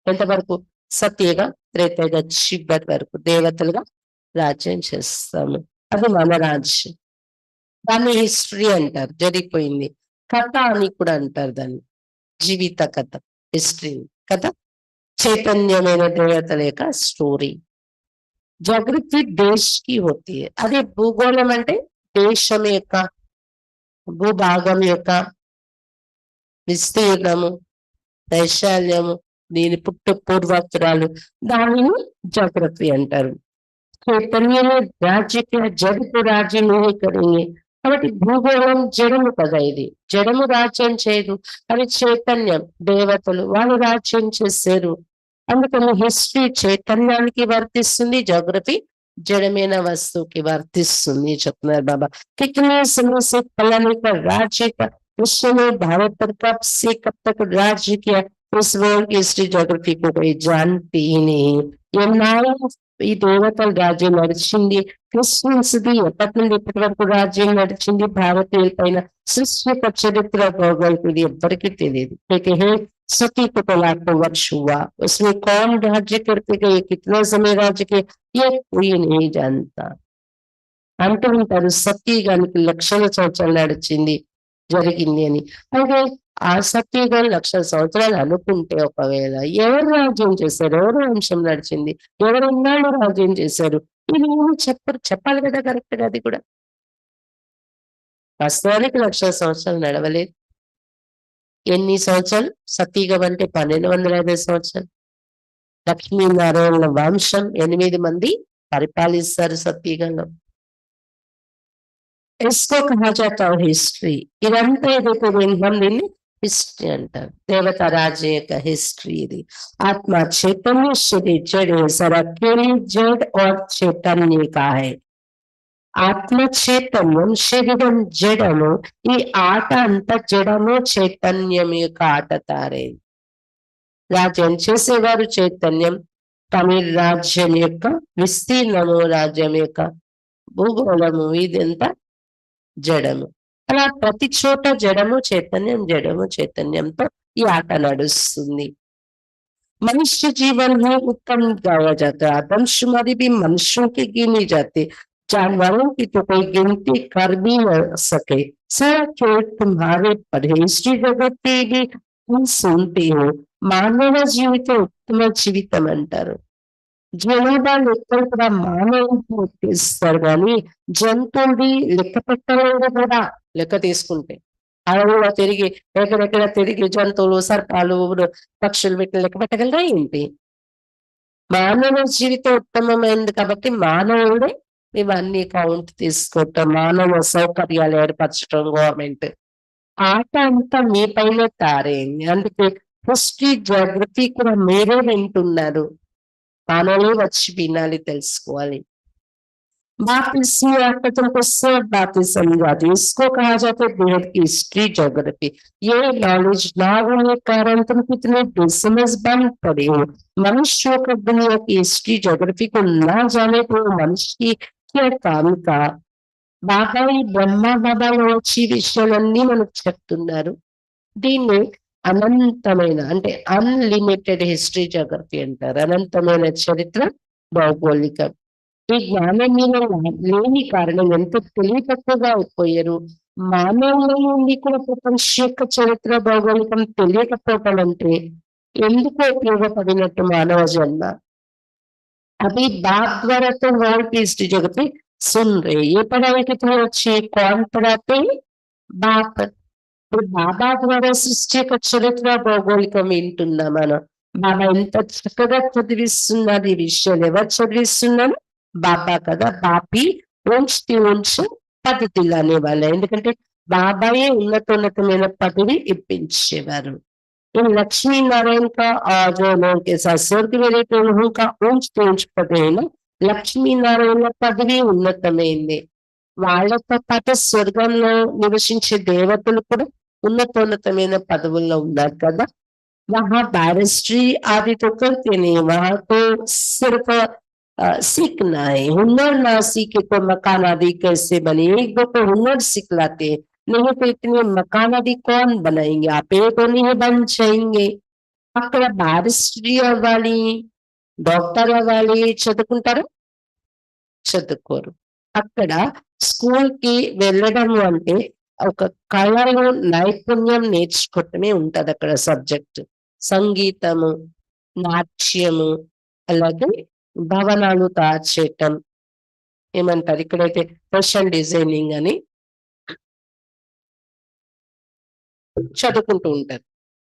S1: ఎంతవరకు సత్యగా త్రేతగా చివరి వరకు దేవతలుగా రాజ్యం చేస్తాము, అది మన రాజ్యం. దాన్ని హిస్టరీ అంటారు, జరిగిపోయింది. కథ అని కూడా అంటారు దాన్ని, జీవిత కథ, హిస్టరీ కథ, చైతన్యమైన దేవతల యొక్క స్టోరీ. జాగృతి దేశ్ కి హోతీ హై. అదే భూగోళం అంటే దేశం యొక్క, భూభాగం యొక్క విస్తీర్ణము, వైశాల్యము, దీని పూర్వోత్తరాలు, దానిని జాగృతి అంటారు. చైతన్య రాజ్యకి జగత్తు రాజ్యం కరెంగే. కాబట్టి భూగోళం జడము కదా, ఇది జడము రాజ్యం చేయదు, అది చైతన్యం, దేవతలు వాళ్ళు రాజ్యం చేశారు. అందుకని హిస్టరీ చైతన్యానికి వర్తిస్తుంది, జాగ్రఫీ జడమైన వస్తువుకి వర్తిస్తుంది చెప్తున్నారు బాబా. कितने समय से फलाने का राज्य का विश्व में भारत पर कब से कब तक राज्य किया, इस वर्ल्ड की हिस्ट्री ज्योग्राफी को कोई जानती ही नहीं. ఈ దేవతల రాజ్యం నడిచింది, క్రిస్టియన్స్ది ఎప్పటి నుండి ఇప్పటి వరకు రాజ్యం నడిచింది భారతీయుల పైన, సృష్టి యొక్క చరిత్ర భౌగోళిక ఇది ఎవ్వరికీ తెలియదు. सती को तो लाखों वर्ष हुआ, उसमें कौन राज्य करते गए, कितना समय राज्य के, ये कोई नहीं जानता. అంటూ ఉంటారు సత్యయుగానికి లక్షల సంవత్సరాలు నడిచింది జరిగింది అని. అంటే ఆ సత్యయుగం లక్షల సంవత్సరాలు అనుకుంటే ఒకవేళ ఎవరు రాజ్యం చేశారు, ఎవరు వంశం నడిచింది, ఎవరు ఎన్నాళ్ళు రాజ్యం చేశారు, ఇది ఏమి చెప్పరు. చెప్పాలి కదా కరెక్ట్ గా. అది కూడా వాస్తవానికి లక్షల సంవత్సరాలు నడవలేదు. ఎన్ని సంవత్సరాలు? సతీయుగం అంటే 1250 సంవత్సరాలు. లక్ష్మీనారాయణ వంశం 8 మంది పరిపాలిస్తారు సతీయుగంలో. इसको कहा जाता है हिस्ट्री. ఇదంతా ఏదైతే వింటాం దీన్ని హిస్టరీ అంటారు. దేవత రాజ్య యొక్క హిస్టరీ ఇది. ఆత్మ చైతన్య शरीर जड़ है, सारा केवल जड़ और चैतन्य का है. ఆత్మ చైతన్యం, శరీరం జడము, ఈ ఆట అంతా జడము చైతన్యం యొక్క ఆట తారే. రాజ్యం చేసేవారు చైతన్యం, తమిళ రాజ్యం యొక్క విస్తీర్ణము, రాజ్యం యొక్క భూగోళము, ఇదంతా జడము. అలా ప్రతి చోట జడము చైతన్యం, జడము చైతన్యంతో ఈ ఆట నడుస్తుంది. मनुष्य जीवन में उत्तम गाया जाता है, आदमशुमारी भी मनुष्यों की गिनी जाती, जानवरों की तो कोई गिनती कर भी न सके। सर जो तुम्हारे पढ़े हिस्ट्री जगत की भी तुम सुनते हो, మానవ జీవితం ఉత్తమ జీవితం అంటారు. జనాభా లెక్కలు కూడా మానవుడికి లెక్కిస్తారు కానీ జంతువుది లెక్క పెట్టలేదు కూడా లెక్క తీసుకుంటే. అడవుల్లో తిరిగి ఎక్కడెక్కడ తిరిగి జంతువులు, సర్పాలు, పక్షులు వీటిని లెక్క పెట్టగలరా ఏంటి? మానవ జీవితం ఉత్తమమైనది కాబట్టి మానవుడే ఇవన్నీ కౌంట్ తీసుకోవటం, మానవ సౌకర్యాలు ఏర్పరచడం గవర్నమెంట్. ఆట అంతా మీ పైనే తారైంది. అందుకే హిస్టరీ, జియోగ్రఫీ కూడా మీరే వింటున్నారు. మనమే వచ్చి వినాలి, తెలుసుకోవాలి. बाप्तिस्म यात्रा को सब बातें समझाती है। इसको कहा जाता है बेहद की हिस्ट्री ज्योग्राफी। ये नॉलेज ना होने के कारण तुम कितने बेसमझ बन पड़े हो। मनुष्यों को दुनिया की हिस्ट्री ज्योग्राफी को ना जाने तो मनुष्य की क्या काम का। బాబా ఈ బ్రహ్మ బాబాలో వచ్చి ఈ విషయాలన్నీ మనకు చెప్తున్నారు. దీన్ని అనంతమైన అంటే అన్లిమిటెడ్ హిస్టరీ జోగ్రఫీ అంటారు. అనంతమైన చరిత్ర భౌగోళికం. ఈ జ్ఞానం మీద లేని కారణం ఎంతో తెలియతక్కువగా అయిపోయారు. మానవుల నుండి కూడా ప్రపంచ యొక్క చరిత్ర భౌగోళికం తెలియకపోవటం అంటే ఎందుకు ఉపయోగపడినట్టు మానవ జన్మ. अभी बाप द्वारा तो वर्ल्ड की हिस्ट्री जगत में सुन रहे, ये पढ़ाई कितनी अच्छी है, कौन पढ़ाते हैं? बाप. ఇప్పుడు బాబా ద్వారా సృష్టి యొక్క చరిత్ర భౌగోళికం వింటున్నాం మనం. బాబా ఎంత చక్కగా చదివిస్తున్నారు ఈ విషయాలు. ఎవరు చదివిస్తున్నారు? బాబా కదా. బాపి ఉంచి ఉంచి పద్ధతులు అనేవాళ్ళు. ఎందుకంటే బాబాయే ఉన్నతోన్నతమైన పదవి ఇప్పించేవారు. इन लक्ष्मी नारायण का और जो लोगों के साथ स्वर्ग में रहते हैं उनका ऊंच ऊंच पद है ना. లక్ష్మీ నారాయణ పదవి ఉన్నతమైంది. వాళ్ళతో పాటు స్వర్గంలో నివసించే దేవతలు కూడా ఉన్నతోన్నతమైన పదవుల్లో ఉన్నారు కదా. वहाँ बैरिस्ट्री आदि तो करते नहीं, वहां तो सिर्फ सीखना है। हुनर ना सीखे तो मकान आदि कैसे बने, एक दो को हुनर सिखलाते, नहीं तो इतने मकान आदि कौन बनाएंगे, आप तो नहीं बन जाएंगे. అక్కడ బ్యారిస్ట్రీ అవ్వాలి, డాక్టర్ అవ్వాలి, చదువుకుంటారు, చదువుకోరు. అక్కడ స్కూల్ కి వెళ్ళడము అంటే ఒక కళలో నైపుణ్యం నేర్చుకోవటమే ఉంటది అక్కడ సబ్జెక్ట్. సంగీతము, నాట్యము, అలాగే భవనాలు తయారు చేయటం, ఏమంటారు ఇక్కడైతే ఫ్యాషన్ డిజైనింగ్ అని చదువుకుంటూ ఉంటారు.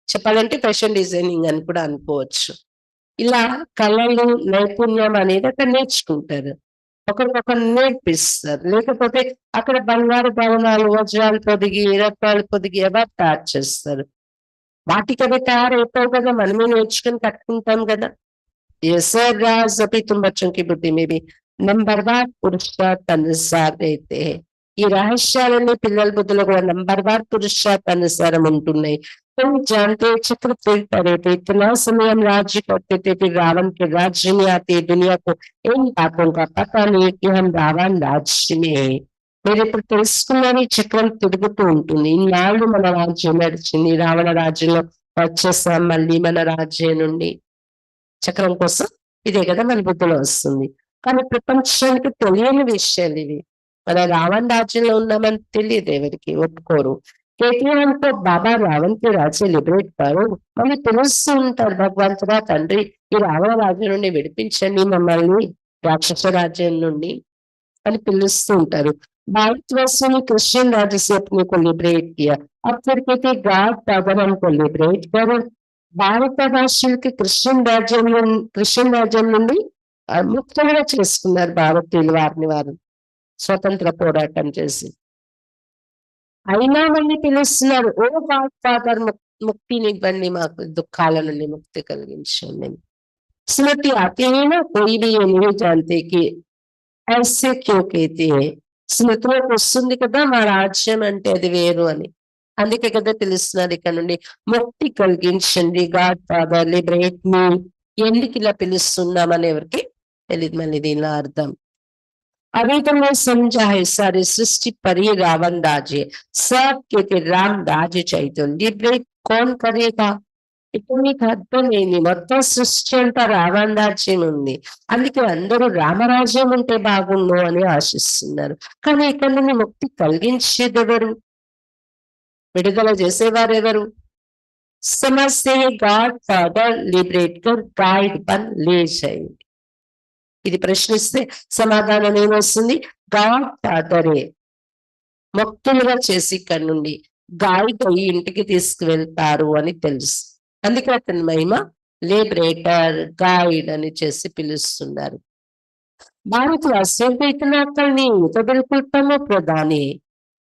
S1: చెప్పాలంటే ఫ్యాషన్ డిజైనింగ్ అని కూడా అనుకోవచ్చు. ఇలా కళలు, నైపుణ్యం అనేది అక్కడ నేర్చుకుంటారు. ఒకరికొకరు నేర్పిస్తారు. లేకపోతే అక్కడ బంగారు భవనాలు, వజ్రాలు పొదిగి, రత్నాలు పొదిగి ఎవరు తయారు చేస్తారు? వాటికి అవి తయారైపోవు కదా, మనమే నేర్చుకుని కట్టుకుంటాం కదా. ये सब राज अभी तुम बच्चों की बुद्धि में भी नंबरवार पुरुषार्थ अनुसार रहते हैं. ఈ రహస్యాలన్నీ పిల్లల బుద్ధిలో కూడా నంబర్వార్ పురుషార్థ అనుసారం ఉంటున్నాయి. तुम जानते हो चक्र फिरता रहते, इतना समय हम राज्य करते थे, फिर रावण के राज्य में आते, दुनिया को इन बातों का पता नहीं कि हम रावण राज्य में है. మీరు ఇప్పుడు తెలుసుకున్నది చక్రం తిరుగుతూ ఉంటుంది. ఇన్నాళ్ళు మన రాజ్యం నడిచింది, రావణ రాజ్యంలో వచ్చేసాం మళ్ళీ మన రాజ్యం నుండి. చక్రం కోసం ఇదే కదా మన బుద్ధిలో వస్తుంది. కానీ ప్రపంచానికి తెలియని విషయాలు ఇవి. మన రావణ రాజ్యంలో ఉన్నామని తెలియదు, ఎవరికి ఒప్పుకోరు. కేటీఆర్తో బాబా రావణ్ కి రాజ్యం లిబరేట్ కారు, మళ్ళీ తెలుస్తూ ఉంటారు భగవంతుడా తండ్రి ఈ రావణ రాజ్యం నుండి విడిపించండి మమ్మల్ని రాక్షస రాజ్యం నుండి అని పిలుస్తూ ఉంటారు. भारतवर्षों ने क्रिश्चियन राज्य से अपने को लिबरेट किया, अब फिर कहते गॉड फादर हमको लिबरेट करो. భారతవాసులకి క్రిస్టియన్ రాజ్యం నుండి ముక్తంగా చేసుకున్నారు భారతీయులు వారిని వారు స్వతంత్ర పోరాటం చేసి. అయినా మళ్ళీ పిలుస్తున్నారు, ఓ గాడ్ ఫాదర్ ముక్తినివ్వండి, మాకు దుఃఖాల నుండి ముక్తి కలిగించండి. స్మృతి ఆతే हैं ना, कोई भी ये नहीं जानते कि ऐसे क्यों कहते हैं. స్మృతిలోకి వస్తుంది కదా మా రాజ్యం అంటే అది వేరు అని. అందుకే కదా తెలుస్తున్నారు ఇక్కడ నుండి ముక్తి కలిగించండి, గాడ్ ఫాదర్ లిబరేట్ మీ. ఎందుకు ఇలా పిలుస్తున్నామని ఎవరికి తెలియదు. మళ్ళీ దీనిలో అర్థం अभी तुमने समझा है सारी सृष्टि पर ही रावण राज्य, सब कहते राम राज्य चाहिए, लिबरेट कौन करेगा? ఇప్పుడు మీకు అర్థమైంది. మొత్తం సృష్టి అంతా రామరాజ్యం ఉంది. అందుకే అందరూ రామరాజ్యం ఉంటే బాగుండు అని ఆశిస్తున్నారు. కానీ ఇక్కడ నుండి ముక్తి కలిగించేదెవరు? విడుదల చేసేవారెవరు? समझते हैं गॉड फादर लिबरेटर गाइड बन ले जाएंगे. ఇది ప్రశ్నిస్తే సమాధానం ఏమొస్తుంది? గాడ్ ఫాదరే ముక్తులుగా చేసి ఇక్కడ నుండి గైడ్ అయ్యి ఇంటికి తీసుకువెళ్తారు అని తెలుసు. అందుకే అతని మహిమ लिबरेटर गाइड అని చేసి పిలుస్తున్నారు. भारतवासियों को इतना अक्ल नहीं, तो बिल्कुल तमो प्रधान है.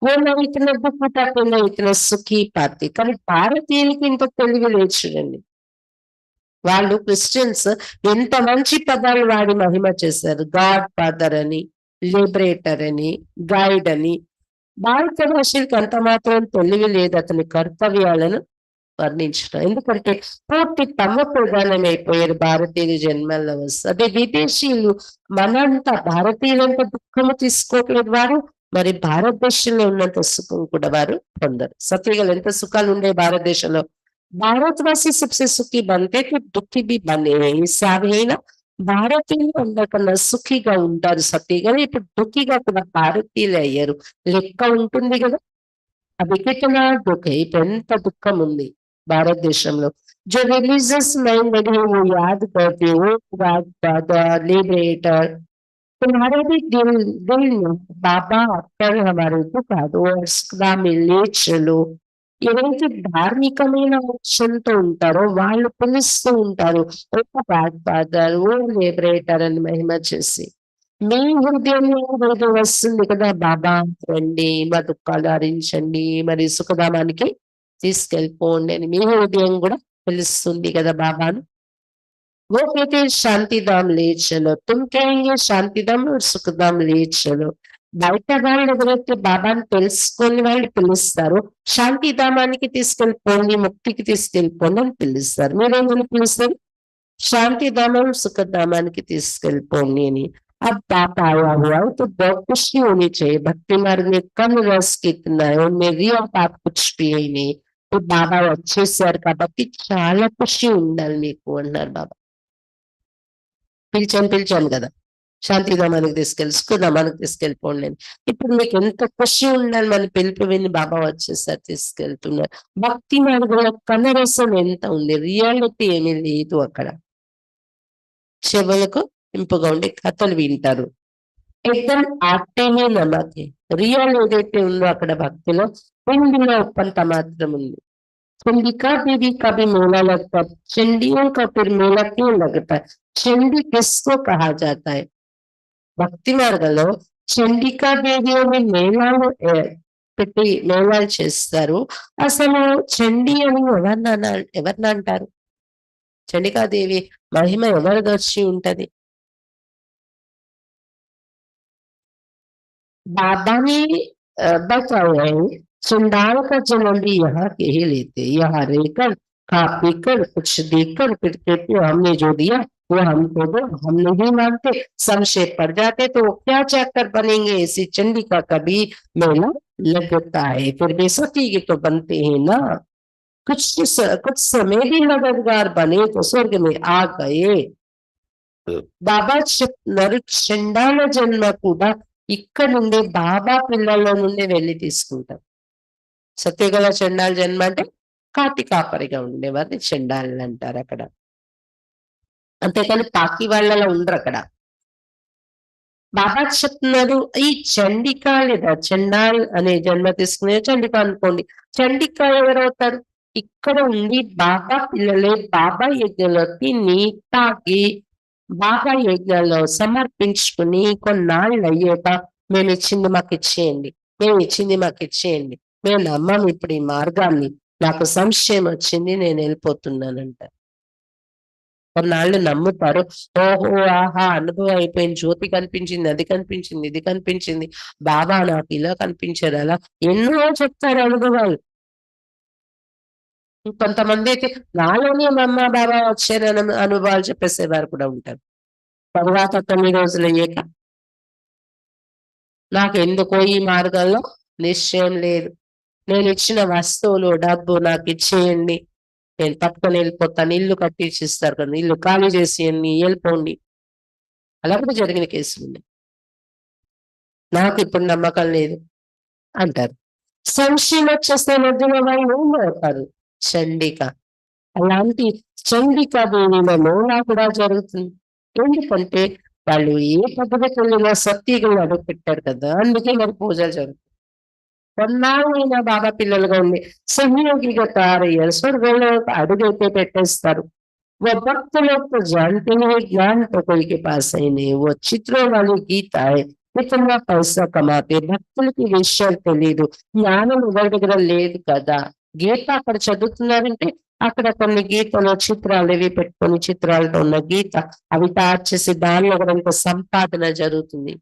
S1: वो लोग इतना दुख उठाते हैं, इतना सुखी पाते, కానీ భారతీయులకి ఇంత తెలివి లేదు చూడండి. వాళ్ళు క్రిస్టియన్స్ ఎంత మంచి పదాలు వాడి మహిమ చేశారు. గాడ్ ఫాదర్ అని, లిబరేటర్ అని, గైడ్ అని. భారత భాషలకు అంత మాత్రం తెలివి లేదు అతని కర్తవ్యాలను వర్ణించడం. ఎందుకంటే పూర్తి తమ ప్రధానమైపోయారు భారతీయుల జన్మల్లో వస్తుంది. అదే విదేశీయులు మనంతా భారతీయులంతా దుఃఖము తీసుకోవట్లేదు వారు, మరి భారతదేశంలో ఉన్నంత సుఖం కూడా వారు పొందరు. సత్యగలు ఎంత సుఖాలు ఉండే భారతదేశంలో. భారతవాసి सबसे सुखी बनते तो दुखी भी बने हैं. ఈసారైన భారతీయులు అందరికన్నా సుఖిగా ఉంటారు సత్యగానే. ఇప్పుడు దుఃఖిగా కూడా భారతీయులు అయ్యారు. లెక్క ఉంటుంది కదా. అది కిतना दुख है. ఇప్పుడు ఎంత దుఃఖం ఉంది భారతదేశంలో. जो रिलीजियस माइंडेड है वो याद करते हो गॉड फादर लिबरेटर. तुम्हारे भी दिल में बाबा आकर हमारे को कादो और सदा में ले चलो. ఎవరైతే ధార్మికమైన మోక్షంతో ఉంటారో వాళ్ళు పిలుస్తూ ఉంటారు, ఓ గాడ్ ఫాదర్, ఓ లిబరేటర్ అని మహిమ చేసి. మీ హృదయంలో ఏదో వస్తుంది కదా, బాబా రండి మా దుఃఖాలు హరించండి, మరి సుఖధామానికి తీసుకెళ్ళిపోండి అని మీ హృదయం కూడా పిలుస్తుంది కదా బాబాను. वो कहते हैं शांतिधाम ले चलो. तुम कहेंगे शांतिधाम और सुखधाम ले चलो. బయట వాళ్ళు ఎవరైతే బాబాని తెలుసుకొని వాళ్ళు పిలుస్తారు, శాంతిధామానికి తీసుకెళ్ళిపోండి, ముక్తికి తీసుకెళ్ళిపోండి అని పిలుస్తారు. మీరేమని పిలుస్తారు? శాంతిధామం సుఖధామానికి తీసుకెళ్ళిపోండి అని. अब बाप आया हुआ है तो बहुत खुशी होनी चाहिए. भक्ति मार्ग में कम रस कितना है, उनमें रियल बात कुछ भी है नहीं. तो బాబా వచ్చేసారు కాబట్టి చాలా ఖుషి ఉండాలి మీకు అన్నారు బాబా. పిలిచాను కదా, శాంతిధామానికి తీసుకెళ్ళి సుఖధామానికి తీసుకెళ్ళిపోండి అని. ఇప్పుడు మీకు ఎంత ఖుషి ఉండాలి, మన పిలుపు విని బాబా వచ్చేసారి తీసుకెళ్తున్నారు. భక్తి మార్గంలో కనరసం ఎంత ఉంది, రియాలిటీ ఏమీ లేదు అక్కడ. చెవులకు ఇంపుగా ఉండే కథలు వింటారు. ఎగ్దమ్ ఆటేనే నమ్మకే. రియల్ ఏదైతే ఉందో అక్కడ భక్తిలో పిండిలో ఒప్పంత మాత్రం ఉంది. चंडिका देवी का भी मेला लगता है. चंडियों का फिर मेला क्यों लगता है? चंडी किसको कहा जाता है? భక్తి మార్గంలో చండికా దేవి అని మేళాలు పెట్టి మేళాలు చేస్తారు. అసలు చండి అని ఎవరిని అంటారు? చండికాదేవి మహిమ ఎవరిది వచ్చి ఉంటది? బాబాని बताया है. चंडाल का जन्म भी यहाँ के ही लेते, यहाँ रहकर खा पी कर कुछ देकर फिर कहते हो हमने जो दिया वो हमको दो, हम नहीं मानते, संशय पड़ जाते तो वो क्या चाकर बनेंगे. ऐसी चंडिका का भी मेला लगता है. फिर बेसती के तो बनते हैं ना. कुछ समय भी मददगार बने तो स्वर्ग में आ गए. బాబా చెప్తున్నారు చండాల జన్మ కూడా ఇక్కడ నుండి బాబా పిల్లల్లో నుండి వెళ్ళి తీసుకుంటాం. సత్యగల చండాల జన్మ అంటే కాటి కాపరిగా ఉండేవారిని చండాలని అంటారు అక్కడ. అంతేకాని పాకి వాళ్ళలో ఉండరు అక్కడ. బాబా చెప్తున్నారు ఈ చండిక లేదా చండాల్ అనే జన్మ తీసుకునే చండిక అనుకోండి. చండిక ఎవరవుతారు? ఇక్కడ ఉండి బాబా పిల్లలే బాబా యజ్ఞంలో తిని తాగి బాబా యజ్ఞాల్లో సమర్పించుకుని కొన్నాళ్ళు అయ్యాక మేము ఇచ్చింది మాకు ఇచ్చేయండి, మేము ఇచ్చింది మాకు ఇచ్చేయండి, మేము నమ్మం ఇప్పుడు ఈ మార్గాన్ని, నాకు సంశయం వచ్చింది, నేను వెళ్ళిపోతున్నానంట. కొన్నాళ్ళు నమ్ముతారు. ఓహో ఆహా అనుభవం అయిపోయింది, జ్యోతి కనిపించింది, అది కనిపించింది, ఇది కనిపించింది, బాబా నాకు ఇలా కనిపించారు, అలా ఎన్నో చెప్తారు అనుభవాలు. కొంతమంది అయితే నాలోనే మా అమ్మ బాబా వచ్చారని అనుభవాలు చెప్పేసేవారు కూడా ఉంటారు. తర్వాత 9 రోజులు అయ్యాక నాకు ఎందుకో ఈ మార్గంలో నిశ్చయం లేదు, నేను ఇచ్చిన వస్తువులు డబ్బు నాకు ఇచ్చేయండి, నేను పట్టుకొని వెళ్ళిపోతాను, ఇల్లు కట్టించిస్తారు కదా, ఇల్లు ఖాళీ చేసేయండి, వెళ్ళిపోండి. అలా కూడా జరిగిన కేసులున్నాయి. నాకిప్పుడు నమ్మకం లేదు అంటారు. సంశయం వచ్చేస్తే మధ్యలో వాళ్ళు అవుతారు. చండిక. అలాంటి చండిక దేవిలలో కూడా జరుగుతుంది. ఎందుకంటే వాళ్ళు ఏ పద్ధతిలో సత్యగా అడుగుపెట్టారు కదా, అందుకే మరి పూజలు జరుగుతాయి. కొన్నాళ్ళైనా బాబా పిల్లలుగా ఉండి సహయోగిగా తయారయ్యారు. స్వర్గంలో అడుగైతే పెట్టేస్తారు. वो भक्त लोग तो जानते हैं ज्ञान तो कोई के पास है नहीं, वो चित्रों वाली गीता है, ఇతరుల పైసా కమాతే, భక్తులకి విషయాలు తెలియదు, జ్ఞానం ఎవరి దగ్గర లేదు కదా. గీత అక్కడ చదువుతున్నారంటే అక్కడ కొన్ని గీతలు చిత్రాలు ఇవి పెట్టుకొని చిత్రాలతో ఉన్న గీత అవి తయారు చేసి దానిలో కూడా ఇంత సంపాదన జరుగుతుంది.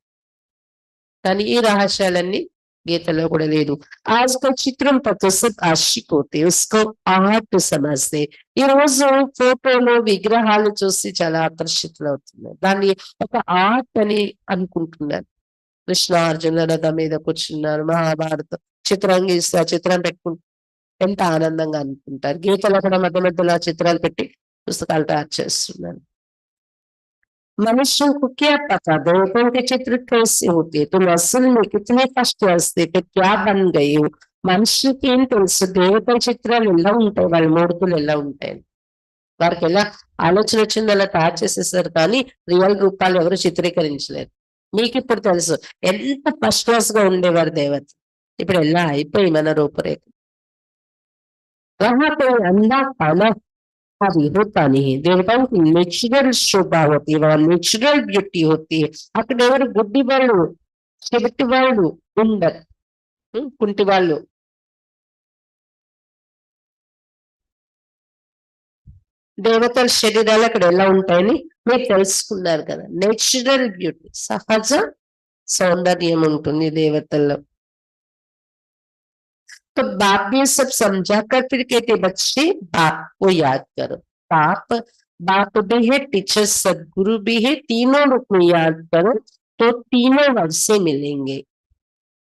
S1: కానీ ఈ రహస్యాలన్నీ గీతలో కూడా లేదు. ఆజ్కల్ చిత్రం పట్ల సబ్ ఆशिक होते उसको ఆర్ట్ సమझते. ఈ రోజు ఫోటోలు విగ్రహాలు చూసి చాలా ఆకర్షితులవుతున్నారు. దాన్ని ఒక ఆర్ట్ అని అనుకుంటున్నారు. కృష్ణ అర్జునుల రథం మీద కూర్చున్నారు, మహాభారతం చిత్రం గీస్తే ఆ చిత్రం పెట్టుకుంటే ఎంత ఆనందంగా అనుకుంటారు. గీతలో కూడా మధ్య మధ్యలో చిత్రాలు పెట్టి పుస్తకాలు తయారు చేస్తున్నారు. मनुष्यों को क्या पता देवताओं के चित्र कैसे होते, तुम असल में कितने कष्ट हंसते थे, क्या बन गए हो. మనుషులకి ఏం తెలుసు దేవతల చిత్రాలు ఎలా ఉంటాయి, వాళ్ళ మూర్తులు ఎలా ఉంటాయి, వారికి ఎలా ఆలోచన వచ్చిందో అలా తయారు చేసేసారు. కానీ రియల్ రూపాలు ఎవరు చిత్రీకరించలేరు. మీకు ఇప్పుడు తెలుసు ఎంత ఫస్ట్ క్లాస్ గా ఉండేవారు దేవత, ఇప్పుడు ఎలా అయిపోయి మన రూపురేఖ. అందా కానా అది होता नहीं, देवताओं की नेचुरल शोभा होती है, वह नेचुरल ब्यूटी होती है. అక్కడ ఎవరు గుడ్డి వాళ్ళు చెవిటి వాళ్ళు ఉండరు, కుంటి వాళ్ళు. దేవతల శరీరాలు అక్కడ ఎలా ఉంటాయని మీరు తెలుసుకున్నారు కదా. నేచురల్ బ్యూటీ, సహజ సౌందర్యం ఉంటుంది దేవతల్లో. तो बाप भी सब समझा कर फिर कहते बच्चे बाप को याद करो. बाप बाप भी है, टीचर सदगुरु भी है, तीनों रूप में याद करो तो तीनों वर्षे मिलेंगे.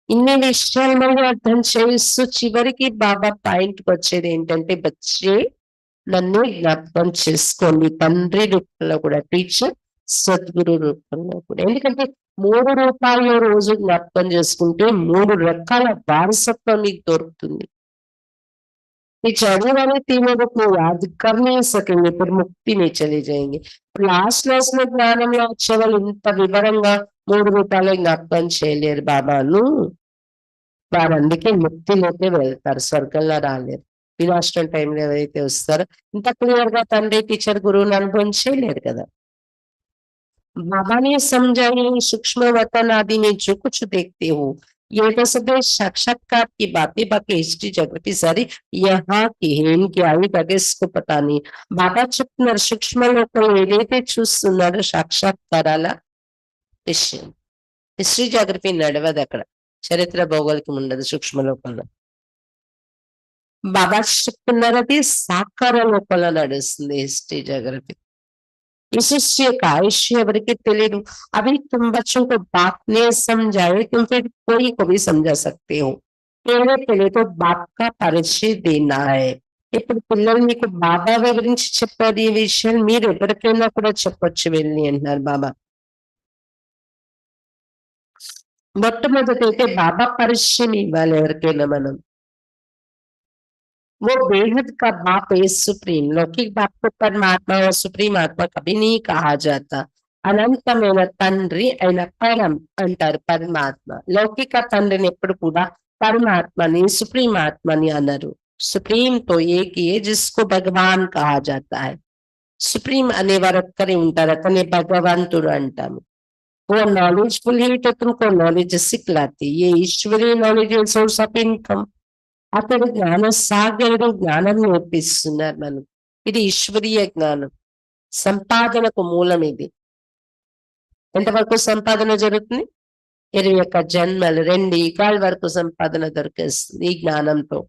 S1: ఇన్ని విషయాలు మనం అర్థం చేస్తూ చివరికి బాబా పాయింట్కి వచ్చేది ఏంటంటే, బచ్చే నన్ను జ్ఞాపకం చేసుకోండి, తండ్రి రూపంలో కూడా, టీచర్ సద్గురు రూపంలో కూడా. ఎందుకంటే 3 రూపాయల రోజు జ్ఞాపకం చేసుకుంటే 3 రకాల వారసత్వం మీకు దొరుకుతుంది. ये चढ़ने वाले तीनों रूप में याद कर नहीं सकेंगे, फिर मुक्ति में चले जाएंगे. లాస్ట్ లో జ్ఞానంలో వచ్చే వాళ్ళు ఇంత వివరంగా 3 రూపాయల జ్ఞాపకం చేయలేరు బాబాను. వారు అందుకే ముక్తిలోకి వెళ్తారు, స్వర్గంలో రాలేరు. వినాశనం టైంలో ఎవరైతే వస్తారో ఇంత క్లియర్ గా తండ్రి టీచర్ గురువుని అనుభవం చేయలేరు కదా. बाबा ने समझाया सूक्ष्म वतन आदि में जो कुछ देखते हो ये तो सब साक्षात्कार की बातें, बाकी हिस्ट्री ज्योग्राफी सारी यहाँ की है, इनकी आई बगे इसको पता नहीं. బాబా చెప్తున్నారు సూక్ష్మ లోకం ఏదైతే చూస్తున్నారో సాక్షాత్కారాల విషయం. హిస్టరీ జాగ్రఫీ నడవదు అక్కడ, చరిత్ర భౌగోళికం ఉండదు సూక్ష్మ లోకంలో. బాబా చెప్తున్నారు అది సాకార లోకంలో నడుస్తుంది హిస్టరీ జాగ్రఫీ. विशिष्य का आयुष्य के తెలియదు. अभी तुम बच्चों को बाप ने समझाए, तुम फिर कोई को भी समझा सकते हो. पहले तो बाप का परिचय देना है. ఇప్పుడు పిల్లలు మీకు బాబా వివరించి చెప్పారు ఈ విషయం, మీరు ఎవరికైనా కూడా చెప్పొచ్చు వెళ్ళి అంటున్నారు బాబా. మొట్టమొదటి అయితే బాబా పరిచయం ఇవ్వాలి ఎవరికైనా మనం. वो बेहद का बाप है सुप्रीम. लौकिक बाप को परमात्मा और सुप्रीम आत्मा कभी नहीं कहा जाता. అనంతమైన తండ్రి అయిన పరం అంటారు పరమాత్మ. లౌకిక తండ్రిని ఎప్పుడు కూడా పరమాత్మని సుప్రీం ఆత్మని అన్నారు. సుప్రీం తో ఏక్ హీ జిస్కో భగవాన్ కహా జాతా హై. సుప్రీం అనేవారు ఒక్కరే ఉంటారు, అతనే భగవంతుడు అంటాము. वो नॉलेजफुल है तो तुमको नॉलेज सिखलाती, ये ईश्वरीय नॉलेज सोर्स ऑफ इनकम. అతడు జ్ఞాన సాగరుడు, జ్ఞానం నేర్పిస్తున్నారు మనకు. ఇది ఈశ్వరీయ జ్ఞానం, సంపాదనకు మూలం ఇది. ఎంతవరకు సంపాదన జరుగుతుంది? 21 జన్మలు, 2 యుగాల వరకు సంపాదన దొరికేస్తుంది ఈ జ్ఞానంతో.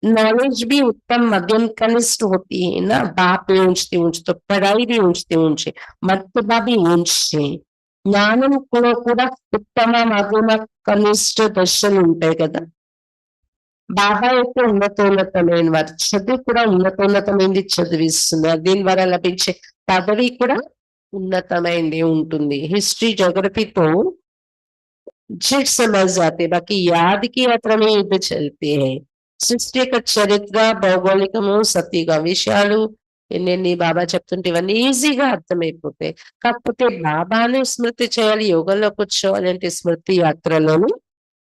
S1: नॉलेज भी उत्तम मध्यम कनिष्ठ होती है ना. बाप भी ऊंचते ऊंच तो पढ़ाई भी ऊंचते ऊंचे, मर्तबा भी ऊंचे. జ్ఞానంలో కూడా ఉత్తమ మధ్యమ కనిష్ట దశలు ఉంటాయి కదా. బాబా యొక్క ఉన్నతోన్నతమైన వారు చదువు కూడా ఉన్నతోన్నతమైనది చదివిస్తున్నారు. దీని ద్వారా లభించే పదవి కూడా ఉన్నతమైనది ఉంటుంది. హిస్టరీ జోగ్రఫీతో झट समझ जाते, बाकी याद की यात्रा में युद्ध चलते हैं. సృష్టి యొక్క చరిత్ర, భౌగోళికము, సతీగ విషయాలు ఎన్నెన్ని బాబా చెప్తుంటే ఇవన్నీ ఈజీగా అర్థమైపోతాయి. కాకపోతే బాబాను స్మృతి చేయాలి, యోగంలో కూర్చోవాలి అంటే స్మృతి యాత్రలోను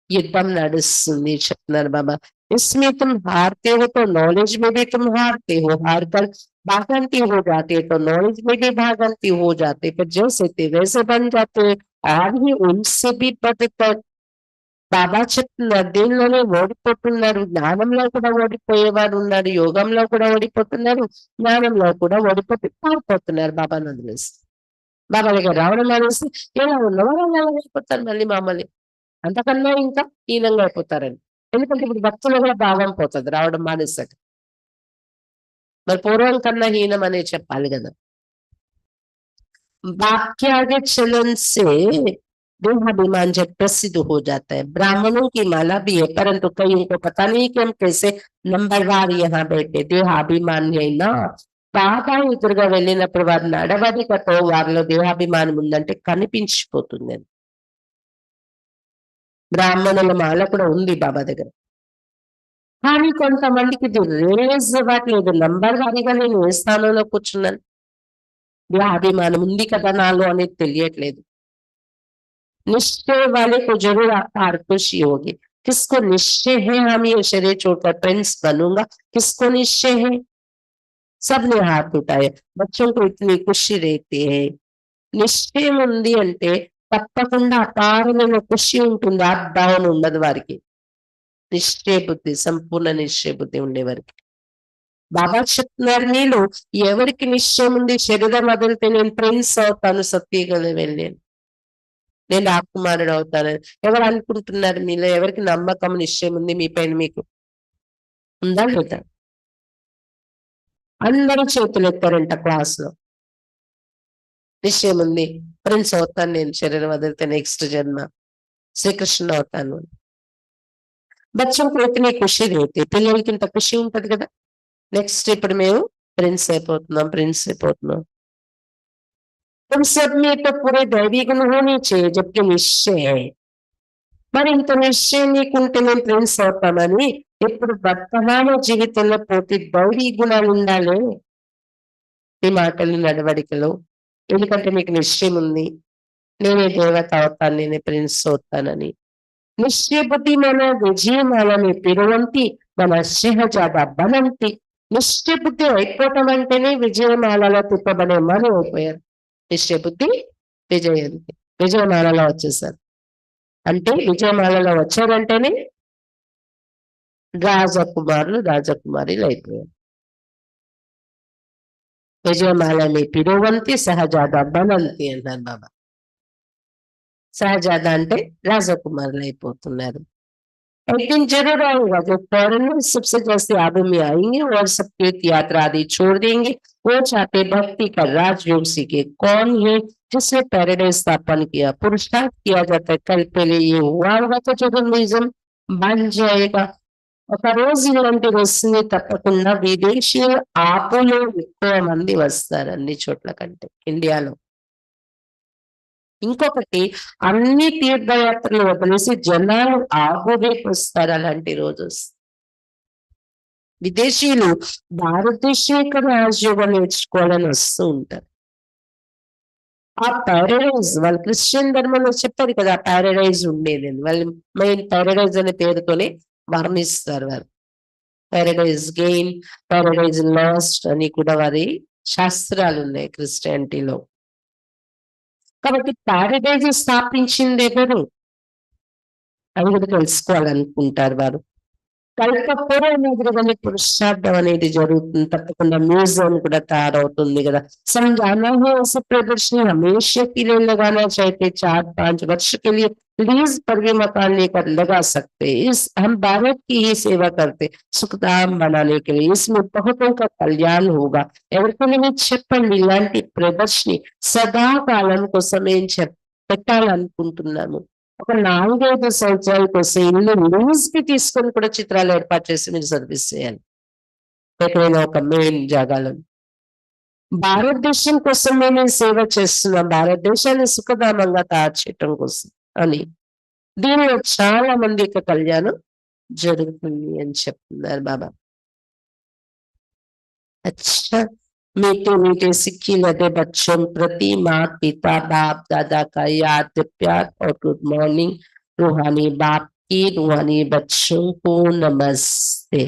S1: युद्धम నడుస్తుంది చెప్తున్నారు బాబా. इसमें तुम हारते हो तो नॉलेज में भी तुम हारते हो, हार कर भागंती हो जाते हो तो नॉलेज में भी भागंती हो जाते, फिर जैसे थे वैसे बन जाते हो और भी उनसे भी बढ़कर బాబా చెప్తున్నారు. దేనిలోనే ఓడిపోతున్నారు, జ్ఞానంలో కూడా ఓడిపోయేవారు ఉన్నారు, యోగంలో కూడా ఓడిపోతున్నారు, జ్ఞానంలో కూడా ఓడిపోతే పారిపోతున్నారు బాబాను వదిలేసి. బాబా దగ్గర రావడం అనేసి ఎలా ఉన్నవారు అలా అయిపోతారు మళ్ళీ మామూలు, అంతకన్నా ఇంకా హీనంగా అయిపోతారని. ఎందుకంటే ఇప్పుడు భక్తులు కూడా భావం పోతుంది రావడం మానేసాక. మరి పూర్వం కన్నా హీనం అనే చెప్పాలి కదా. वाक्य आगे चलन से देहाभिमान जब प्रसिद्ध हो जाता है. ब्राह्मणों की माला भी है, परंतु कईयों को पता नहीं कि हम कैसे नंबरवार यहाँ बैठे. దేహాభిమాని అయినా బాగా ఎదురుగా వెళ్ళినప్పుడు వారి నడవడికతో వారిలో దేహాభిమానం ఉందంటే కనిపించిపోతుంది. బ్రాహ్మణుల మాల కూడా ఉంది బాబా దగ్గర, కానీ కొంతమందికి ఇది రిలీజ్ అవ్వట్లేదు. నంబర్ వారీగా నేను ఏ స్థానంలో కూర్చున్నాను, దేహాభిమానం ఉంది కదా నాలో అనేది తెలియట్లేదు. निश्चय वाले को जरूर आकार खुशी होगी. किसको निश्चय है हम ये शरीर छोड़कर प्रिंस बनूंगा, किसको निश्चय है? सबने हाथ उठाए. बच्चों को इतनी खुशी रहती है. నిశ్చయం ఉంది అంటే తప్పకుండా అపారమైన ఖుషి ఉంటుంది, ఆ భావన ఉండదు వారికి. నిశ్చయ బుద్ధి, సంపూర్ణ నిశ్చయ బుద్ధి ఉండేవారికి బాబా చెప్తున్నారు, మీలో ఎవరికి నిశ్చయం ఉంది, శరీరం వదిలితే నేను ప్రిన్స్ అవుతాను, సత్యగల వెళ్ళాను, నేను రాకుమారుడు అవుతాను, ఎవరు అనుకుంటున్నారు మీలో? ఎవరికి నమ్మకం నిశ్చయం ఉంది మీ పైన? మీకు ఉందా లేదా? అందరూ చేతులు ఎత్తారంట క్లాస్ లో. నిశ్చయం ఉంది, ప్రిన్స్ అవుతాను నేను, శరీరం వదిలితే నెక్స్ట్ జన్మ శ్రీకృష్ణుడు అవుతాను. బచ్చం ఇతని ఖుషి రేతే, పిల్లలకి ఇంత ఖుషి ఉంటది కదా, నెక్స్ట్ ఇప్పుడు మేము ప్రిన్స్ అయిపోతున్నాం, ప్రిన్స్ అయిపోతున్నాం. तुम सब में तो पूरे दैवी गुण होने चाहिए, जबकि निश्चय है. మరి ఇంత నిశ్చయం నీకుంటే నేను ప్రిన్స్ అవుతామని ఇప్పుడు వర్తమాన జీవితంలో పూర్తి దైవీ గుణాలు ఉండాలి ఈ మాటలు నడవడికలో. ఎందుకంటే మీకు నిశ్చయం ఉంది, నేనే దేవత అవుతాను, నేనే ప్రిన్స్ అవుతానని. నిశ్చయ బుద్ధి మన విజయమాలని పిరువంతి, మన సహజాద బలంతి. నిశ్చయ బుద్ధి అయిపోవటం అంటేనే విజయమాలలో తిప్పబడే మనం అయిపోయారు. నిశ్చయ బుద్ధి విజయంతి, విజయమాలలో వచ్చేసారు అంటే విజయమాలలో వచ్చారంటేనే రాజకుమారులు రాజకుమారులు అయిపోయారు. విజయమాలని పిరువంతి సహజాద బలంతి అన్నారు బాబా. సహజాద అంటే రాజకుమారులు అయిపోతున్నారు. एक दिन जरूर आएगा जो फॉरेनर सबसे जैसे आबू में आएंगे और सब तीर्थ यात्रा आदि छोड़ देंगे. वो चाहते भक्ति का राजयोग सीखे. कौन है जिसने पैराडाइज स्थापन किया? पुरुषार्थ किया जाता है. कल पहले ये हुआ होगा तो जर्नलिज्म बन जाएगा. ఒక రోజు ఇలాంటి వస్తుంది తప్పకుండా. విదేశీయులు ఆపులో ఎక్కువ మంది వస్తారు అన్ని చోట్ల కంటే ఇండియాలో. ఇంకొకటి, అన్ని తీర్థయాత్రలు వదిలేసి జనాలు ఆగువేపు వస్తారు అలాంటి రోజు. విదేశీయులు భారతదేశం రాజయోగం నేర్చుకోవాలని వస్తూ ఉంటారు. ఆ పారడైజ్ వాళ్ళు క్రిస్టియన్ ధర్మంలో చెప్పారు కదా, పారడైజ్ ఉండేది వాళ్ళు మెయిన్ పారడైజ్ అనే పేరుతోనే వర్ణిస్తారు వారు. పారడైజ్ గెయిన్, పారడైజ్ లాస్ట్ అని కూడా వారి శాస్త్రాలు ఉన్నాయి క్రిస్టియానిటీలో. కాబట్టి పారడైజ్ స్థాపించింది ఎవరు అని కూడా తెలుసుకోవాలనుకుంటారు వారు. కల్పపూర్వ మాదిరిగానే పురుషార్థం అనేది జరుగుతుంది. తప్పకుండా మ్యూజియం కూడా తయారవుతుంది కదా. समझाना है ऐसे प्रदर्शनी हमेशा के लिए लगाना चाहिए. 4-5 वर्ष के लिए लीज पर भी मकान लेकर लगा सकते. इस हम भारत की ही सेवा करते सुखधाम बनाने के लिए. इसमें बहुतों का कल्याण होगा. ఎవరికైనా చెప్పండి, ఇలాంటి ప్రదర్శని సదాకాలం కోసం ఏం పెట్టాలనుకుంటున్నాము. ఒక 4-5 సంవత్సరాల కోసం ఇల్లు లీజ్‌కి తీసుకొని కూడా చిత్రాలు ఏర్పాటు చేసి మీరు సర్వీస్ చేయాలి. ఎక్కడైనా ఒక మెయిన్ జాగాలో. భారతదేశం కోసం మేము ఈ సేవ చేస్తున్నాం. భారతదేశాన్ని సుఖధామంగా తయారు చేయటం కోసం అని. దీనిలో చాలా మంది యొక్క కళ్యాణం జరుగుతుంది అని చెప్తున్నారు బాబా. अच्छा, मीठे मीठे सिक्की लगे बच्चों प्रति माँ पिता बाप दादा का याद प्यार और गुड मॉर्निंग। रूहानी बाप की रूहानी बच्चों को नमस्ते।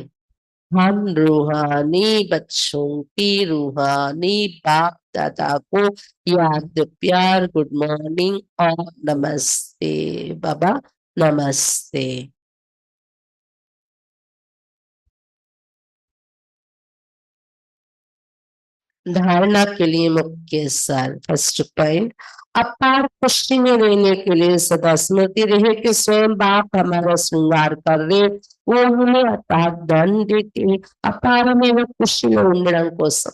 S1: हम रूहानी बच्चों की रूहानी बाप दादा को याद प्यार गुड मॉर्निंग और नमस्ते बाबा, नमस्ते। धारणा के लिए मुख्य सार। फर्स्ट पॉइंट, अपार खुशी में रहने के लिए सदा स्मृति रहे कि स्वयं बाप हमारा श्रृंगार कर रहे, वो हमें अपार धन देते, అపారమైన ఖుషిలో ఉండడం కోసం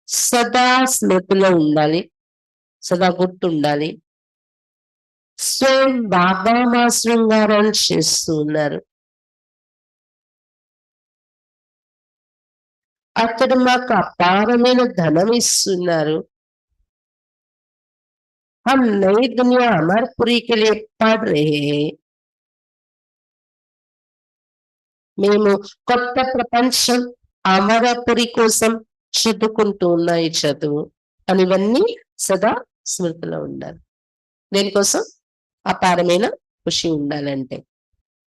S1: సదా స్మృతిలో ఉండాలి, సదా గుర్తుండాలి. స్వయం బాబా మా శృంగారం చేస్తూ ఉన్నారు. అతడు మాకు అపారమైన ధనం ఇస్తున్నారు. हम नई दुनिया अमरपुरी के लिए पढ़ रहे हैं। మేము కొత్త ప్రపంచం అమరపురి కోసం చదువుకుంటూ ఉన్న ఈ చదువు అని ఇవన్నీ సదా స్మృతిలో ఉండాలి. దేనికోసం? అపారమైన ఖుషి ఉండాలంటే.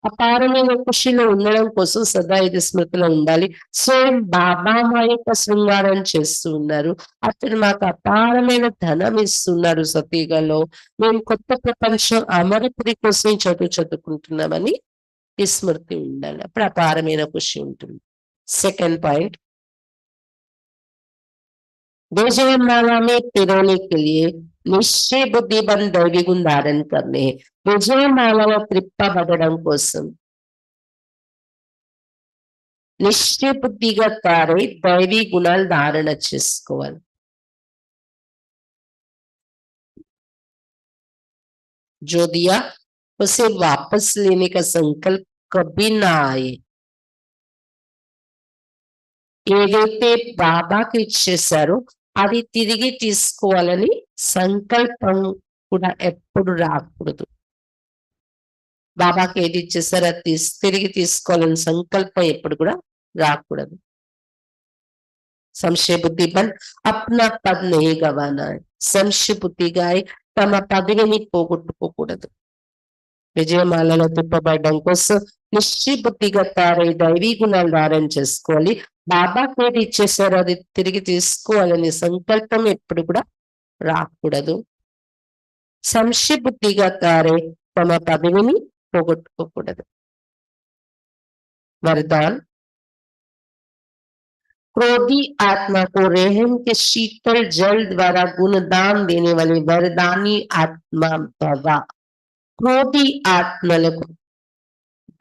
S1: అపారమైన ఖుషిలో ఉండడం కోసం సదా ఇది స్మృతిలో ఉండాలి. స్వయం బాబా మా యొక్క శృంగారం చేస్తూ ఉన్నారు. అతడు మాకు అపారమైన ధనం ఇస్తున్నారు సతీగలో. మేము కొత్త ప్రపంచం అమరపురి కోసం చదువుకుంటున్నామని ఈ స్మృతి ఉండాలి. అప్పుడు అపారమైన ఖుషి ఉంటుంది. సెకండ్ పాయింట్, विजयमाला में पिरोने के लिए निश्चय बुद्धि बन दैवी गुण धारण करने हैं. విజయమాలలో త్రిప్పబడడం కోసం నిశ్చయ బుద్ధిగా తారై దైవీ గుణాలు ధారణ చేసుకోవాలి. जो दिया उसे वापस लेने का संकल्प कभी ना आए. ఏదైతే బాబాకి ఇచ్చేసారో అది తిరిగి తీసుకోవాలని సంకల్పం కూడా ఎప్పుడు రాకూడదు. బాబాకి ఏది ఇచ్చేసారో అది తిరిగి తీసుకోవాలని సంకల్పం ఎప్పుడు కూడా రాకూడదు. సంశయ బుద్ధి బన్ అప్నా పద్ నహీ గవానా. సంశయ బుద్ధిగా తమ పదవిని పోగొట్టుకోకూడదు. విజయమాలలో తిప్పబడడం కోసం నిశ్చయ బుద్ధిగా తారై దైవీ గుణాలు ధారణ చేసుకోవాలి. బాబాకి ఏది ఇచ్చేసారో అది తిరిగి తీసుకోవాలని సంకల్పం ఎప్పుడు కూడా రాకూడదు. సంశయ బుద్ధిగా తారై తమ పదవిని పోగొట్టుకోకూడదు. वरदान, क्रोधी आत्मा को रहम के शीतल जल द्वारा गुणदान देने वाली वरदानी आत्मा भवा. क्रोधी ఆత్మలకు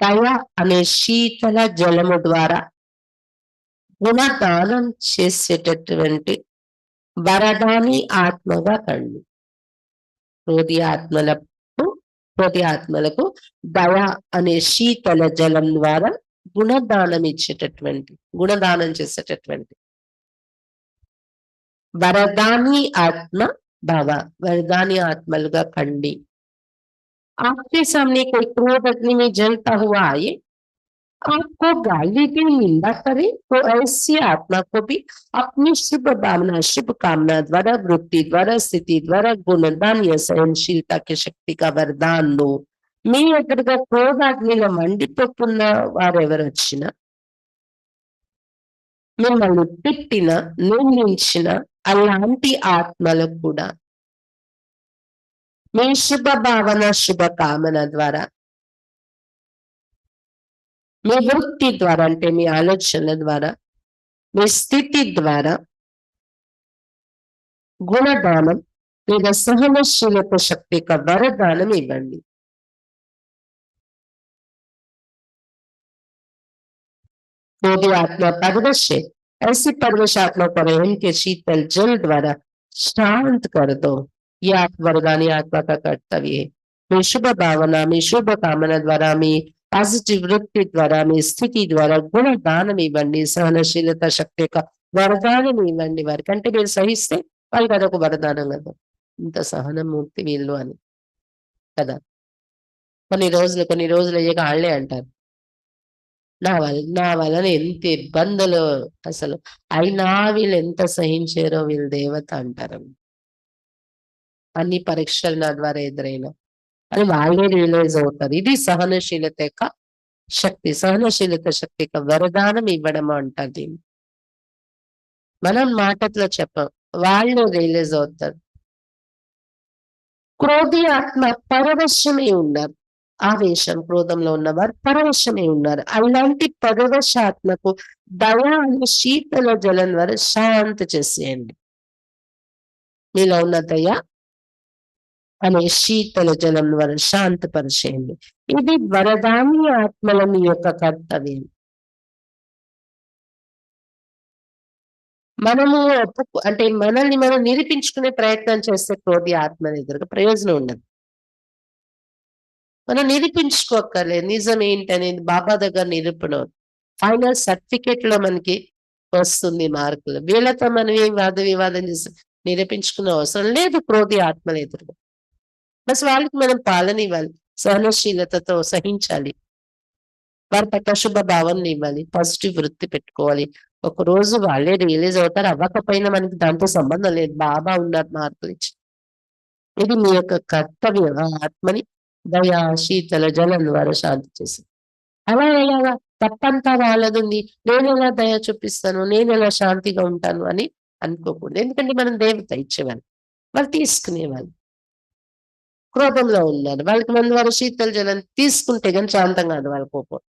S1: దయ అనే శీతల జలము ద్వారా గుణదానం చేసేటటువంటి వరదాని ఆత్మగా కండి. క్రోధి ఆత్మలకు దయ అనే శీతల జలం ద్వారా గుణదానం చేసేటటువంటి వరదాని ఆత్మ భవ. వరదాని ఆత్మలుగా కండి. आपके सामने कोई क्रोध अग्नि में जलता हुआ आए, आपको गाली की निंदा करे, तो ऐसी आत्मा को भी अपनी शुभ भावना शुभ कामना द्वारा वृत्ति द्वारा स्थिति द्वारा गुणदान या सहनशीलता की शक्ति का वरदान दो. మీ ఎదురుగా క్రోధాగ్నిలో మండిపోతున్న వారెవరు వచ్చినా, మిమ్మల్ని తిట్టిన నిందించిన అలాంటి ఆత్మలకు కూడా మీ శుభ భావన శుభ కామన ద్వారా, మీ వృత్తి ద్వారా అంటే మీ ఆలోచనల ద్వారా, మీ స్థితి ద్వారా గుణదానం లేదా సహనశీలత శక్తి యొక్క వరదానం ఇవ్వండి. क्रोधी आत्मा परवश है, ऐसी परवश आत्मा को रहम के शीतल जल द्वारा शांत कर दो. ये आप वरदानी आत्मा का कर्तव्य है। మీ శుభ భావన, మీ శుభ కామన ద్వారా, మీ పాజిటివ్ వృత్తి ద్వారా, మీ స్థితి ద్వారా గుణ దానం ఇవ్వండి. సహనశీలత శక్తి యొక్క వరదానం ఇవ్వండి వారికి. అంటే మీరు సహిస్తే వాళ్ళకి అదొక వరదానం కదా! ఇంత సహనమూర్తి వీళ్ళు అని కదా! కొన్ని రోజులు అయ్యాక ఆళ్ళే అంటారు. నా వలన ఎంత ఇబ్బందులు అసలు. అయినా వీళ్ళెంత సహించారో వీళ్ళు దేవత అంటారు. అన్ని పరీక్షలు నా ద్వారా ఎదురైనా అని వాళ్ళే రియలైజ్ అవుతారు. ఇది సహనశీలత యొక్క శక్తి. సహనశీలత శక్తి యొక్క వరదానం ఇవ్వడం అంటారు దీన్ని. మనం మాటల్లో చెప్పం. వాళ్ళు రియలైజ్ అవుతారు. క్రోధి ఆత్మ పరవశమై ఉన్నారు. ఆవేశం, క్రోధంలో ఉన్నవారు పరవశమై ఉన్నారు. అలాంటి పరవశ ఆత్మకు దయ అనే శీతల జలం ద్వారా శాంతి చేసేయండి. మీలో ఉన్న దయ అనే శీతల జలం ద్వారా శాంతపరిచేయండి. ఇది వరదాని ఆత్మల మీ యొక్క కర్తవ్యం. మనము అంటే మనల్ని మనం నిరూపించుకునే ప్రయత్నం చేస్తే క్రోధి ఆత్మ ఎదురుగా ప్రయోజనం ఉండదు. మనం నిరూపించుకోక్కర్లేదు. నిజం ఏంటనేది బాబా దగ్గర నిరూపణ. ఫైనల్ సర్టిఫికేట్ లో మనకి వస్తుంది మార్కులు. వీళ్ళతో మనం ఏం వాద వివాదం చేసి నిరూపించుకునే అవసరం లేదు క్రోధి ఆత్మల ఎదురుగా. బస్ వాళ్ళకి మనం పాలన ఇవ్వాలి. సహనశీలతతో సహించాలి. వారి పట్ల శుభ భావన ఇవ్వాలి. పాజిటివ్ వృత్తి పెట్టుకోవాలి. ఒకరోజు వాళ్ళే రియలైజ్ అవుతారు. అవ్వకపోయినా మనకి దాంతో సంబంధం లేదు. బాబా ఉన్నారు మార్కులు ఇచ్చి. ఇది మీ యొక్క కర్తవ్యం. ఆ ఆత్మని దయా శీతల జలం ద్వారా శాంతి చేసి. అలా ఎలాగా? తప్పంతా వాళ్ళదుంది. నేనెలా దయ చూపిస్తాను? నేనెలా శాంతిగా ఉంటాను అని అనుకోకూడదు. ఎందుకంటే మనం దేవత ఇచ్చేవాళ్ళు. వాళ్ళు తీసుకునేవాళ్ళు. క్రోధంలో ఉన్నారు. వాళ్ళకి మన ద్వారా శీతల జలం తీసుకుంటే గాని శాంతం కాదు వాళ్ళ కోపం.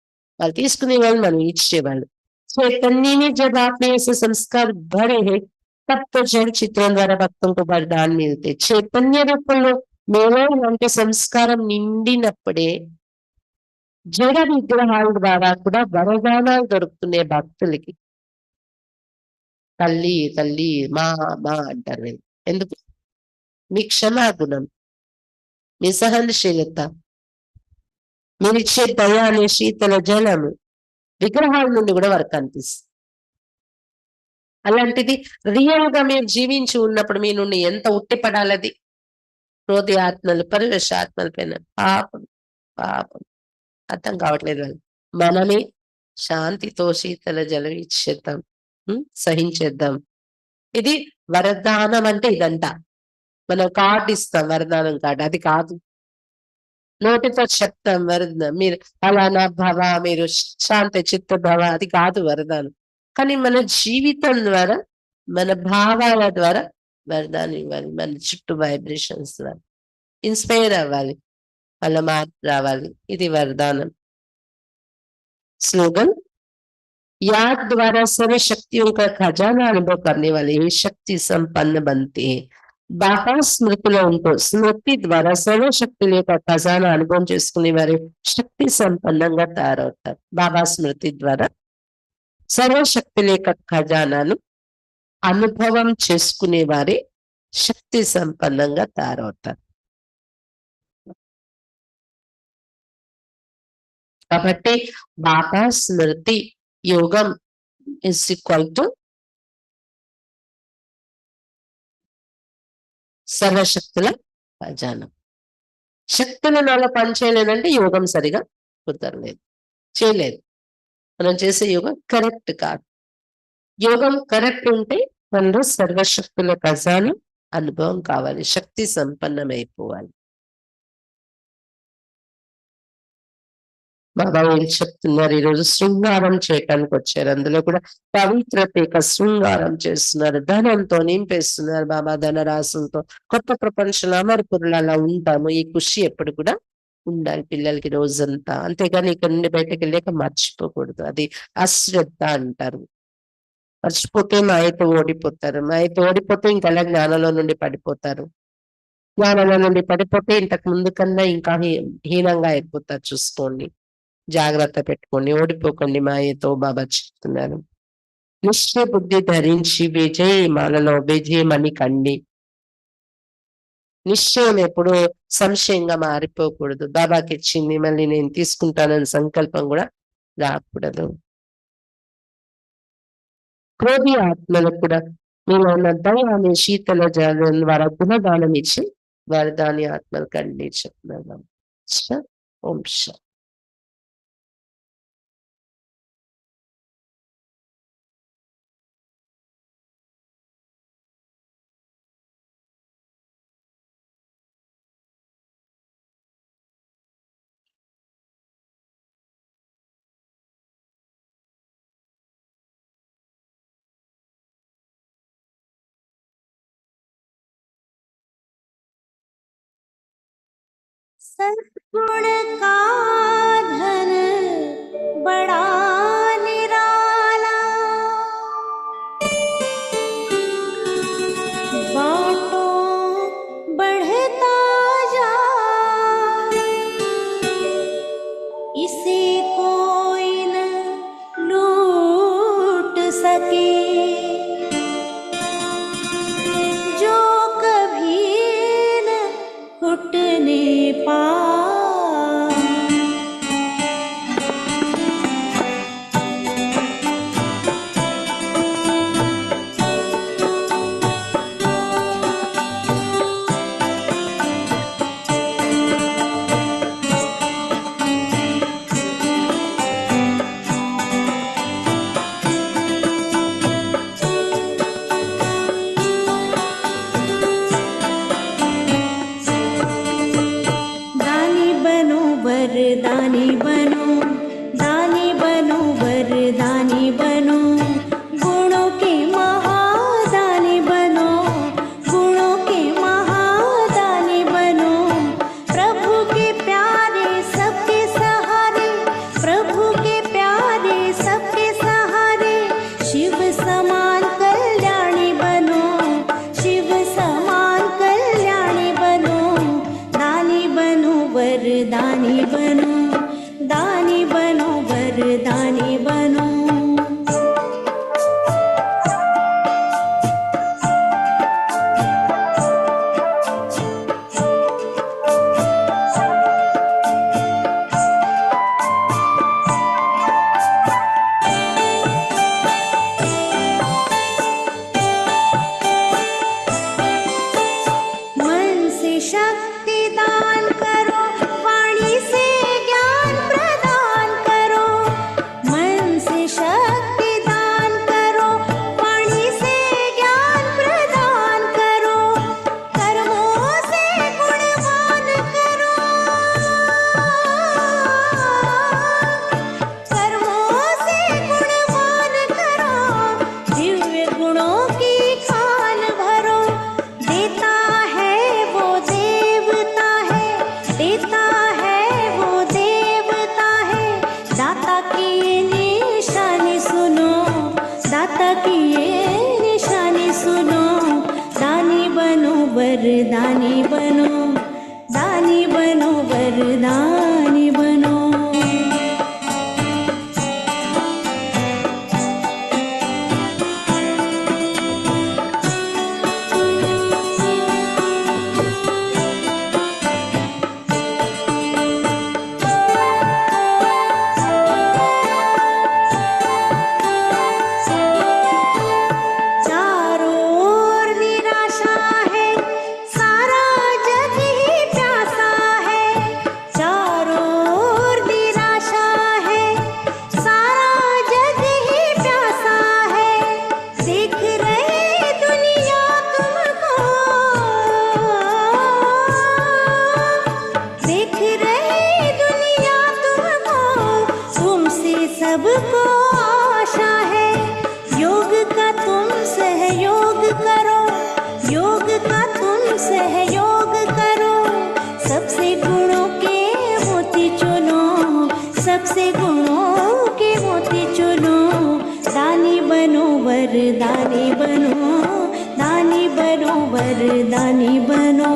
S1: వాళ్ళు తీసుకునేవాళ్ళు, మనం ఇచ్చేవాళ్ళు. चैतन्य ने जब आप में ऐसे संस्कार भरे हैं, तब तो जड़ चित्रों ద్వారా భక్తులకు వరదాన్ మిల్తే. చైతన్య రూపంలో మీలో ఇలాంటి సంస్కారం నిండినప్పుడే జడ విగ్రహాల ద్వారా కూడా వరదానాలు దొరుకుతున్నాయి భక్తులకి. తల్లి, తల్లి, మా, మా అంటారు వీళ్ళు. ఎందుకు? మీ క్షమాగుణం, మీ సహనశీలత, మీరిచ్చే దయ అనే శీతల జలము విగ్రహాల నుండి కూడా వారికి కనిపిస్తుంది. అలాంటిది రియల్ గా మీరు జీవించి ఉన్నప్పుడు మీ నుండి ఎంత ఉట్టిపడాలది. క్రోధి ఆత్మలు, పరవశ ఆత్మల పైన పాపం, పాపం అర్థం కావట్లేదు వాళ్ళు. మనమే శాంతితో శీతల జలం ఇచ్చేద్దాం. సహించేద్దాం. ఇది వరదానం అంటే ఇదంట. మనం కార్డు ఇస్తాం, వరదానం కార్డు. అది కాదు. నోటితో చెప్తాం వరదానం. మీరు ఫలానా భవ, మీరు శాంత చిత్త భవ, అది కాదు వరదానం. కానీ మన జీవితం ద్వారా, మన భావాల ద్వారా వరదానం ఇవ్వాలి. మన చుట్టూ వైబ్రేషన్స్ ద్వారా ఇన్స్పైర్ అవ్వాలి. వాళ్ళ మార్పు రావాలి. ఇది వరదానం. స్లోగన్, याद द्वारा सर्व शक्तियों का खजाना अनुभव करने वाले ही शक्ति संपन्न बनते हैं. బాబా స్మృతిలో ఉంటూ స్మృతి ద్వారా సర్వశక్తుల యొక్క ఖజానా అనుభవం చేసుకునే వారు శక్తి సంపన్నంగా తయారవుతారు. బాబా స్మృతి ద్వారా సర్వశక్తుల యొక్క ఖజానాను అనుభవం చేసుకునే వారే శక్తి సంపన్నంగా తయారవుతారు. కాబట్టి బాబా స్మృతి యోగం ఇస్ ఈక్వల్ టు సర్వశక్తుల ఖజానా. శక్తులు నాలో పనిచేయలేదంటే యోగం సరిగా కుదరలేదు, చేయలేదు. మనం చేసే యోగం కరెక్ట్ కాదు. యోగం కరెక్ట్ ఉంటే మనలో సర్వశక్తుల ఖజానా అనుభవం కావాలి. శక్తి సంపన్నమైపోవాలి. బాబా ఏం చెప్తున్నారు? ఈరోజు శృంగారం చేయటానికి వచ్చారు. అందులో కూడా పవిత్రత యొక్క శృంగారం చేస్తున్నారు. ధనంతో నింపేస్తున్నారు బాబా, ధనరాశులతో. కొత్త ప్రపంచంలో అమరపురులు అలా ఉంటాము. ఈ ఖుషి ఎప్పుడు కూడా ఉండాలి పిల్లలకి రోజంతా. అంతేగాని ఇక్కడ నుండి బయటకు వెళ్ళాక మర్చిపోకూడదు. అది అశ్రద్ధ అంటారు. మర్చిపోతే మాయతో ఓడిపోతారు. మాయతో ఓడిపోతే ఇంకలా జ్ఞానంలో నుండి పడిపోతారు. జ్ఞానంలో నుండి పడిపోతే ఇంతకు ముందు కన్నా ఇంకా హీనంగా అయిపోతారు. చూసుకోండి, జాగ్రత్త పెట్టుకోండి, ఓడిపోకండి మాయతో బాబా చెప్తున్నారు. నిశ్చయ బుద్ధి ధరించి విజయమాలలో విజయమని కండి. నిశ్చయం ఎప్పుడు సంశయంగా మారిపోకూడదు. బాబాకి ఇచ్చింది మళ్ళీ నేను తీసుకుంటానని సంకల్పం కూడా రాకూడదు. క్రోధి ఆత్మలకు కూడా మీలో ఉన్న దయాన్ని శీతల జలం ద్వారా గుణగానం ఇచ్చి వారు దాని ఆత్మలకు అండి చెప్తున్నాను. ఓం శాంతి.
S2: सद्गुण का धन बड़ा निराला, बांटो बढ़ता जाए, इसे कोई न लूट सके, जो कभी न घुटने पाए। दानी बनो वरदानी बनो, दानी बनो वरदानी बनो, गुणों के महादानी बनो, गुणों के महादानी बनो, प्रभु के प्यारे सबके सहारे, प्रभु के प्यारे सबके सहारे, शिव समान कल्याणी बनो, शिव समान कल्याणी बनो, दानी बनो वरदानी बनो, दानी बनो वरदानी बनो। मन से शक्ति दान करो, वाणी से ज्ञान प्रदान करो, मन से शक्ति दान करो, वाणी से ज्ञान प्रदान करो, कर्मों से गुणगान करो, कर्मों से गुणगान करो, दिव्य गुणों की खान भरो, देता है वो देवता है, देता है वो देवता है, दाता की ये निशानी सुनो, दाता की ये निशानी सुनो, दानी बनो वरदानी बनो, दानी बनो वरदानी बनो। चारों ओर निराशा है, सारा जग ही प्यासा है, चारों ओर निराशा है, सारा जग ही प्यासा है, देख रहे दुनिया तुमको, देख रहे दुनिया तुमको, तुमसे सबको आशा है, योग का तुम सहयोग करो, योग का तुम सहयोग करो, सबसे गुणों के मोती चुनो, सबसे गुणों के मोती चुनो, दानी बनो वरदानी बनो, दानी बनो वरदानी बनो।